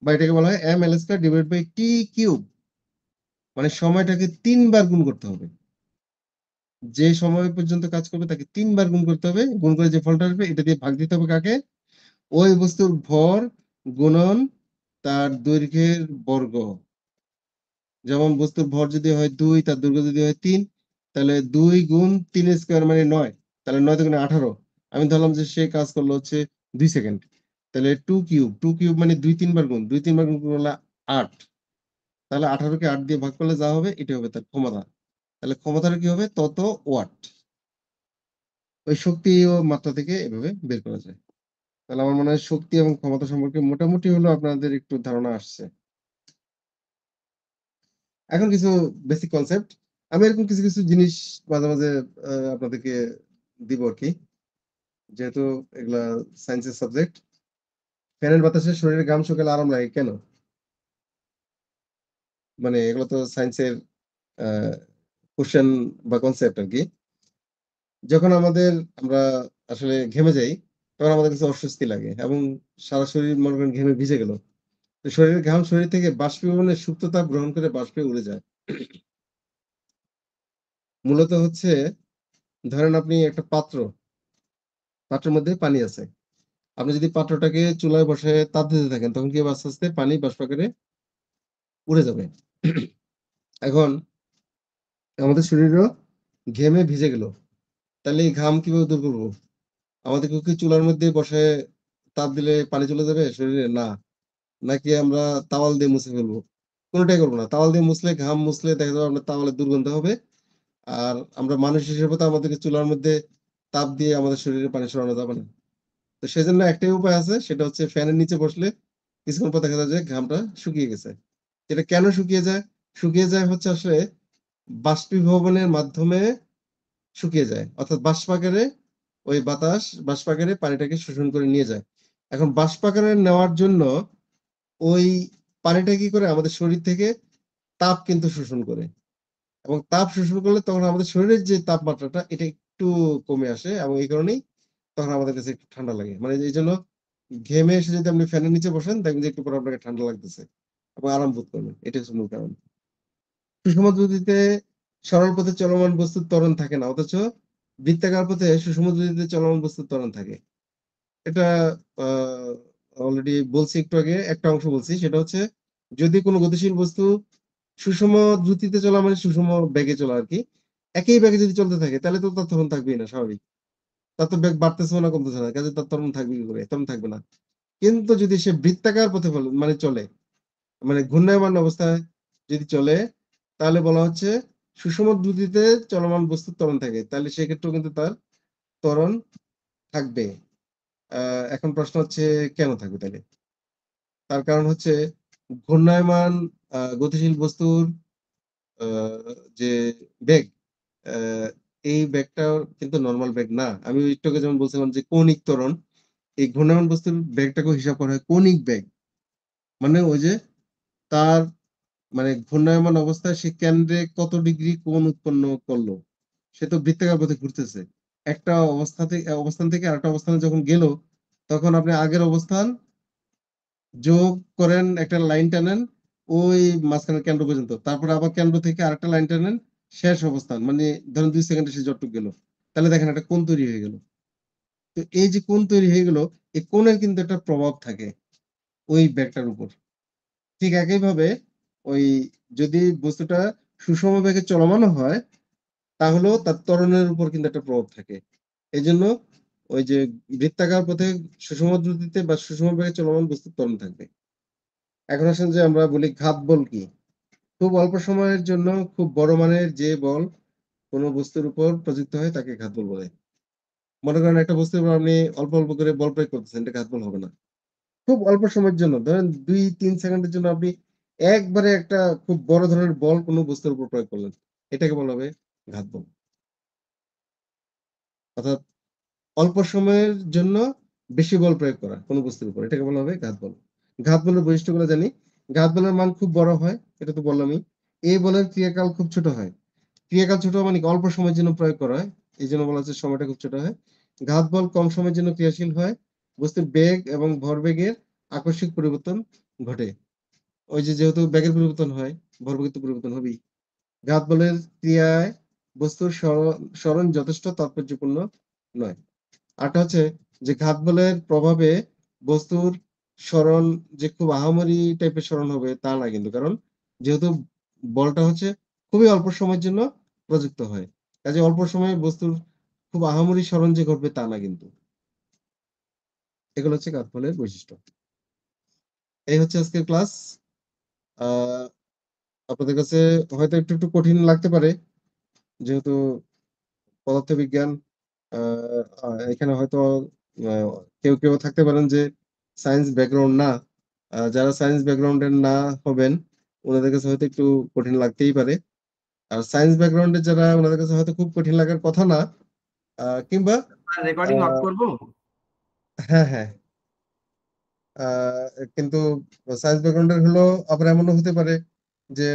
বা এটাকে বলা হয় ml²/T³ মানে সময়টাকে 3 বার গুণ করতে হবে। যে সময় পর্যন্ত কাজ করবে তাকে 3 বার গুণ করতে হবে। গুণ করে যে ফলটা আসবে এটা দিয়ে ভাগ দিতে হবে কাকে? ওই বস্তুর ভর গুণন তার দৈর্ঘ্যের বর্গ। যেমন বস্তুর ভর যদি হয় 2 তার দৈর্ঘ্য যদি হয় 3 তাহলে 2 গুণ 3² মানে 9। তাহলে 9 দুগুণে 18। আমি ধরলাম যে সে কাজ করলো হচ্ছে 2 সেকেন্ড। তাহলে 2 কিউব মানে 2 3 বার গুণ। 2 3 বার গুণ করলে 8। তাহলে 18 কে 8 দিয়ে ভাগ করলে যা হবে এটাই হবে তার ক্ষমতা। তাহলে ক্ষমতাটা কি হবে? তত ওয়াট। ওই শক্তি ও মাত্রা থেকে এভাবে বের করা যায়। তাহলে আমার মনে হয় শক্তি এবং ক্ষমতা সম্পর্কে মোটামুটি হলেও আপনাদের একটু ধারণা আসছে। এখন কিছু বেসিক কনসেপ্ট। আমি এরকম কিছু জিনিস মাঝে, মাঝে আপনাদেরকে দিব আরকি। যেহেতু এগুলা সায়েন্সের সাবজেক্ট। ফ্যানের বাতাসে শরীরে ঘাম শুকালে আরাম লাগে কেন? মানে এগুলো তো সায়েন্সের আ কোয়েশ্চেন বা কনসেপ্ট আরকি। যখন আমরা আসলে ঘেমে যাই, তখন আমাদের কাছে অস্বস্তি লাগে এবং সারা শরীর মনে করেন ঘেমে ভিজে গেল। তো শরীরের ঘাম শরীর থেকে বাষ্পীভবনের সুপ্ত তাপ গ্রহণ করে বাষ্পে উড়ে যায়। মূলত হচ্ছে ধরেন আপনি একটা পাত্রের মধ্যে পানি আছে। আপনি যদি পাত্রটাকে চুলায় বসায় তাপ দিতে থাকেন তখন কি হবে? আস্তে, আস্তে পানি বাষ্প আকারে উড়ে যাবে। এখন আমাদের শরীরও ঘেমে ভিজে গেল। তাহলে এই ঘাম কিভাবে দূর করব? আমাদেরকে কি চুলার মধ্যে বসায় তাপ দিলে পানি চলে যাবে শরীরে? না। নাকি আমরা তাওয়াল দিয়ে মুছে ফেলবো? কোনটাই করব না। তাওয়াল দিয়ে মুছলে ঘাম মুছলে দেখা যাবে আপনার তাওয়ালের দুর্গন্ধ হবে। আর আমরা মানুষ হিসেবে তো আমাদেরকে চুলার মধ্যে তাপ দিয়ে আমাদের শরীরে পানি সরানো যাবে না। তো সেজন্য একটাই উপায় আছে সেটা হচ্ছে ফ্যানের নিচে বসলে কিছুক্ষণ পর দেখা যায় যে ঘামটা শুকিয়ে গেছে। এটা কেন শুকিয়ে যায়? শুকিয়ে যায় হচ্ছে আসলে বাষ্পীভবনের মাধ্যমে শুকিয়ে যায়। অর্থাৎ বাষ্পাকারে ওই বাতাস বাষ্পাকারে পানিটাকে শোষণ করে নিয়ে যায়। এখন বাষ্পাকারে নেওয়ার জন্য ওই পানিটা কি করে? আমাদের শরীর থেকে তাপ কিন্তু শোষণ করে। এবং তাপ শোষণ করলে তখন আমাদের শরীরের যে তাপমাত্রাটা এটা একটু কমে আসে এবং এই কারণেই তখন আমাদের কাছে একটু ঠান্ডা লাগে। মানে এইজন্য ঘেমে এসে যদি আপনি ফ্যানের নিচে বসেন দেখবেন যে একটু পরে আপনাকে ঠান্ডা লাগতেছে এবং আরাম বোধ করবেন। এটাই হচ্ছে মূল কারণ। সুষম পদ্ধতিতে সরল পথে চলমান বস্তুর ত্বরণ থাকে না। অথচ বৃত্তাকার পথে সুষম গতিতে চলমান বস্তুর ত্বরণ থাকে। এটা অলরেডি বলছি একটু আগে, একটা অংশ বলছি, সেটা হচ্ছে যদি কোনো গতিশীল বস্তু সুষম দ্রুতিতে চলা মানে সুষম বেগে চলা আর কি, একই বেগে যদি চলতে থাকে তাহলে তো তার ত্বরণ থাকবেই না, স্বাভাবিক। তার তো বেগ বাড়তেছে না কমতেছে না, কাজে তার ত্বরণ থাকবে কি করে? ত্বরণ থাকবে না। কিন্তু যদি সে বৃত্তাকার পথে মানে চলে, মানে ঘূর্ণায়মান অবস্থায় যদি চলে, তাহলে বলা হচ্ছে সুষম দ্রুতিতে চলমান বস্তুর ত্বরণ থাকে, তাহলে সেক্ষেত্রেও কিন্তু তার ত্বরণ থাকবে। এখন প্রশ্ন হচ্ছে কেন থাকবে তাহলে? তার কারণ হচ্ছে ঘূর্ণায়মান গতিশীল বস্তুর যে বেগ, আহ, এই বেগটা কিন্তু নর্মাল বেগ না। আমি একটু আগে যেমন বলছিলাম যে কৌণিক ত্বরণ, এই ঘূর্ণায়মান বস্তুর বেগটাকেও হিসাব করা হয় কৌণিক বেগ। মানে ওই যে তার মানে ঘূর্ণায়মান অবস্থায় সে কেন্দ্রে কত ডিগ্রি কোণ উৎপন্ন করলো, সে তো বৃত্তাকার পথে ঘুরতেছে। একটা অবস্থান থেকে আরেকটা অবস্থানে যখন গেল, তখন আপনি আগের অবস্থান যোগ করেন, একটা লাইন টানেন ওই মাঝখানের কেন্দ্র পর্যন্ত, তারপরে আবার কেন্দ্র থেকে আরেকটা লাইন টানেন শেষ অবস্থান, মানে ধরেন 2 সেকেন্ডে সে যতটুকু গেল, তাহলে দেখেন একটা কোণ তৈরি হয়ে গেল। তো এই যে কোণ তৈরি হয়ে গেল, এই কোণের কিন্তু একটা প্রভাব থাকে ওই ব্যাগটার উপর। ঠিক একইভাবে ওই যদি বস্তুটা সুষম বেগে চলমানও হয়, তাহলেও তার ত্বরণের উপর কিন্তু একটা প্রভাব থাকে। এই জন্য ওই যে বৃত্তাকার পথে সুষম দ্রুতিতে বা সুষম বেগে চলমান বস্তুর ত্বরণ থাকবে। এখন আসেন যে আমরা বলি ঘাত বল কি। খুব অল্প সময়ের জন্য খুব বড় মানের যে বল কোনো বস্তুর উপর প্রযুক্ত হয় তাকে ঘাত বল বলে। মনে করেন একটা বস্তুর উপর আপনি অল্প অল্প করে বল প্রয়োগ করতেছেন, এটা ঘাত বল হবে না। খুব অল্প সময়ের জন্য, ধরেন 2-3 সেকেন্ডের জন্য আপনি একবারে একটা খুব বড় ধরনের বল কোনো বস্তুর উপর প্রয়োগ করলেন, এটাকে বলা হবে ঘাত বল। অর্থাৎ অল্প সময়ের জন্য বেশি বল প্রয়োগ করা কোনো বস্তুর উপর, এটাকে বলা হবে ঘাত বল। ঘাত বলের বৈশিষ্ট্যগুলো জানি। ঘাত বলের মান খুব বড় হয়, এটা তো বললামই। এই বলের ক্রিয়াকাল খুব ছোট হয়। ক্রিয়াকাল ছোট মানে কি অল্প সময়ের জন্য প্রয়োগ করা হয়, এই জন্য বলা হচ্ছে সময়টা খুব ছোট হয়। ঘাত বল কম সময়ের জন্য ক্রিয়াশীল হয়। বস্তুর বেগ এবং ভরবেগের আকস্মিক পরিবর্তন ঘটে। ওই যে যেহেতু বেগের পরিবর্তন হয়, ভরবেগের তো পরিবর্তন হবেই। ঘাত বলের ক্রিয়ায় বস্তুর সরণ যথেষ্ট তাৎপর্যপূর্ণ নয়। আরটা হচ্ছে যে ঘাত বলের প্রভাবে বস্তুর সরণ যে খুব আহামরি টাইপের সরণ হবে তা না কিন্তু, কারণ যেহেতু বলটা হচ্ছে খুবই অল্প সময়ের জন্য প্রযুক্ত হয়, কাজে অল্প সময়ে বস্তুর খুব আহামরি সরণ যে ঘটবে তা না কিন্তু। এগুলো হচ্ছে ঘাত বলের বৈশিষ্ট্য। এই হচ্ছে আজকের ক্লাস। আহ আপনাদের কাছে হয়তো একটু একটু কঠিন লাগতে পারে, যেহেতু পদার্থবিজ্ঞান। এখানে হয়তো আহ, কেউ কেউ থাকতে পারেন যে সায়েন্স ব্যাকগ্রাউন্ড না। যারা সায়েন্স ব্যাকগ্রাউন্ডের না হবেন, ওনাদের কাছে হয়তো একটু কঠিন লাগতেই পারে। আর সায়েন্স ব্যাকগ্রাউন্ডের যারা, ওনাদের কাছে হয়তো খুব কঠিন লাগার কথা না। কিংবা রেকর্ডিং অফ আহ, করব। হ্যাঁ হ্যাঁ, কিন্তু সায়েন্স ব্যাকগ্রাউন্ডের হলো আবার এমনও হতে পারে যে